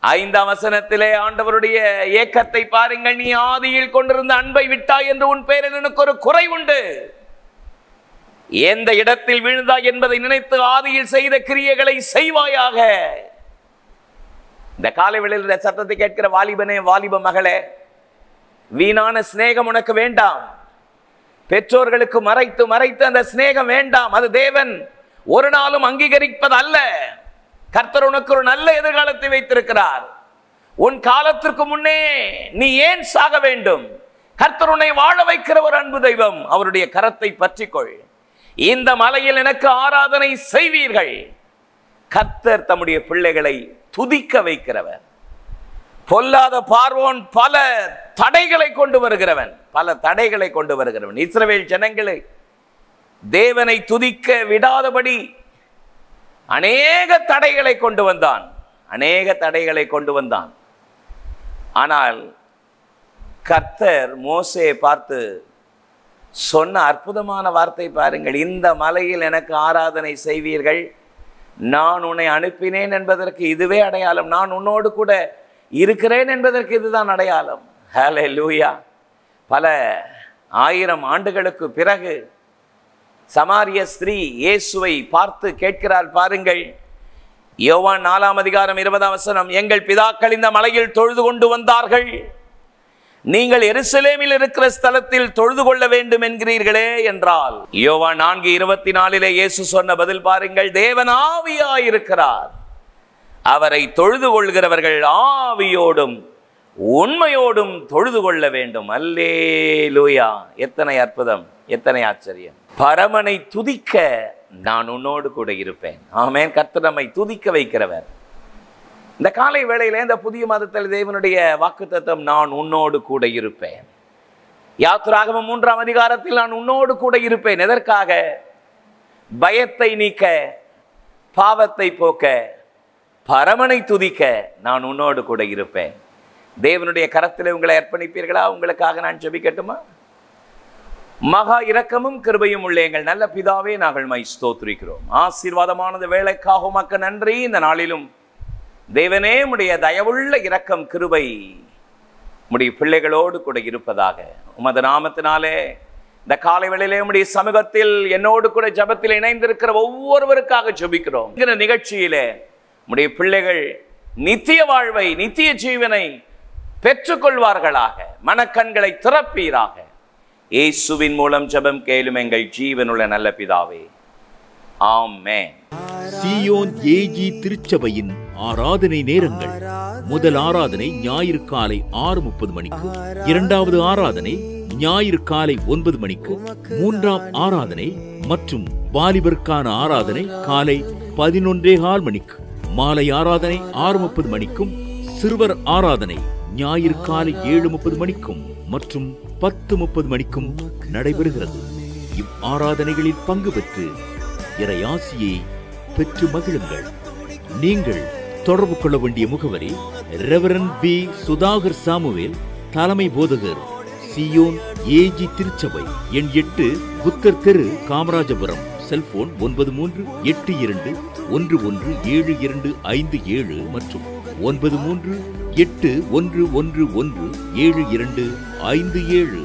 5ஆம் வசனத்திலே ஆண்டவருடைய ஏக்கத்தை பாருங்கள். நீ ஆதியில் கொண்டிருந்த அன்பை விட்டாய் என்று உன் பேரில் எனக்கு ஒரு குறை உண்டு. எந்த இடத்தில் விழுந்தாய் என்பதை நினைத்து ஆதியில் செய்த கிரியைகளை செய்வாயாக. இந்த காலை வேளையில் சத்தத்தை கேட்கிற வாலிபனே, வாலிப மகளே, வீணான சிநேகம் உனக்கு வேண்டாம். பெற்றோர்களுக்கு மறைத்து மறைத்து அந்த சிநேகம் வேண்டாம். அது தேவன் ஒரு நாளும் அங்கீகரிப்பது அல்ல. கர்த்தர் உனக்கு ஒரு நல்ல எதிர்காலத்தை வைத்திருக்கிறார். உன் காலத்திற்கு முன்னே நீ ஏன் சாக வேண்டும்? கர்த்தர் உன்னை வாழ வைக்கிற ஒரு அன்பு தெய்வம். அவருடைய கரத்தை பற்றிக்கொள். இந்த மலையில் எனக்கு ஆராதனை செய்வீர்கள். கர்த்தர் தம்முடைய பிள்ளைகளை துதிக்க வைக்கிறவர். பொல்லாத பார்வோன் பல தடைகளை கொண்டு வருகிறவன், பல தடைகளை கொண்டு வருகிறவன். இஸ்ரவேல் ஜனங்களை தேவனை துதிக்க விடாதபடி அநேக தடைகளை கொண்டு வந்தான், அநேக தடைகளை கொண்டு வந்தான். ஆனால் கர்த்தர் மோசேயை பார்த்து சொன்ன அற்புதமான வார்த்தை பாருங்கள். இந்த மலையில் எனக்கு ஆராதனை செய்வீர்கள், நான் உன்னை அனுப்பினேன் என்பதற்கு இதுவே அடையாளம். நான் உன்னோடு கூட இருக்கிறேன் என்பதற்கு இதுதான் அடையாளம். ஹல்லேலூயா. பல ஆயிரம் ஆண்டுகளுக்கு பிறகு சமாரிய ஸ்திரீ இயேசுவை பார்த்து கேட்கிறார் பாருங்கள். யோவான் 4ஆம் அதிகாரம் 20ஆம் வசனம், எங்கள் பிதாக்கள் இந்த மலையில் தொழுது கொண்டு வந்தார்கள், நீங்கள் எருசலேமில் இருக்கிற ஸ்தலத்தில் தொழுது கொள்ள வேண்டும் என்கிறீர்களே என்றால், யோவான் 4:24 இயேசு சொன்ன பதில் பாருங்கள். தேவன் ஆவியாயிருக்கிறார், அவரை தொழுது கொள்கிறவர்கள் ஆவியோடும் உண்மையோடும் தொழுது கொள்ள வேண்டும். அல்லேலூயா! எத்தனை அற்புதம், எத்தனை ஆச்சரியம். பரமனை துதிக்க நான் உன்னோடு கூட இருப்பேன். ஆமென். கர்த்தர் நம்மை துதிக்க வைக்கிறவர். இந்த காலை வேளையிலே இந்த புதிய மாதத்தில் தேவனுடைய வாக்குத்தத்தம், நான் உன்னோடு கூட இருப்பேன். யாத்திராகமம் 3ஆம் அதிகாரத்தில் நான் உன்னோடு கூட இருப்பேன். எதற்காக? பயத்தை நீக்க, பாவத்தை போக்க, பரமனை துதிக்க நான் உன்னோடு கூட இருப்பேன். தேவனுடைய கரத்தில் உங்களை அர்ப்பணிப்பீர்களா? உங்களுக்காக நான் ஜெபிக்கட்டுமா? மகா இரக்கமும் கிருபையும் உள்ள எங்கள் நல்ல பிதாவே, நாங்கள் மை ஸ்தோத்திரிக்கிறோம். ஆசீர்வாதமானது வேலைக்காக உமக்கு நன்றி. இந்த நாளிலும் தேவனே, உம்முடைய தயவுள்ள இரக்கம் கிருபை உம்முடைய பிள்ளைகளோடு கூட இருப்பதாக. உமது நாமத்தினாலே இந்த காலை வேளையிலே உம்முடைய சமூகத்தில் என்னோடு கூட ஜெபத்தில் இணைந்திருக்கிற ஒவ்வொருவருக்காக ஜெபிக்கிறோம். இந்த நிகழ்ச்சியிலே உம்முடைய பிள்ளைகள் நித்திய வாழ்வை, நித்திய ஜீவனை பெற்றுக்கொள்வார்களாக. மனக்கண்களை திறப்பீராக. இயேசுவின் மூலம் ஜெபம் கேளும் எங்கள் ஜீவனுள்ள நல்ல பிதாவே, ஆமென். சீயோன் ஏஜி திருச்சபையின் ஆராதனை நேரங்கள்: முதல் ஆராதனை ஞாயிறு காலை 6:30 மணிக்கு, இரண்டாவது ஆராதனை ஞாயிறு காலை 9 மணிக்கு, மூன்றாம் ஆராதனை மற்றும் வாலிபருக்கான ஆராதனை காலை 11:15 மணிக்கு, மாலை ஆராதனை 6:30 மணிக்கும், சிறுவர் ஆராதனை ஞாயிறு காலை 7:30 மணிக்கும் மற்றும் 10:30 மணிக்கும் நடைபெறுகிறது. இவ் ஆராதனைகளில் பங்கு பெற்று இறையாசியை பெற்று மகிழுங்கள். நீங்கள் தொடர்பு கொள்ள வேண்டிய முகவரி: ரெவரண்ட் பி. சுதாகர் சாமுவேல், தலைமை போதகர், சீயோன் ஏஜி திருச்சபை, எண் 8, புத்தர் தெரு, காமராஜபுரம். செல்போன் 9381171257 மற்றும் 9381117257.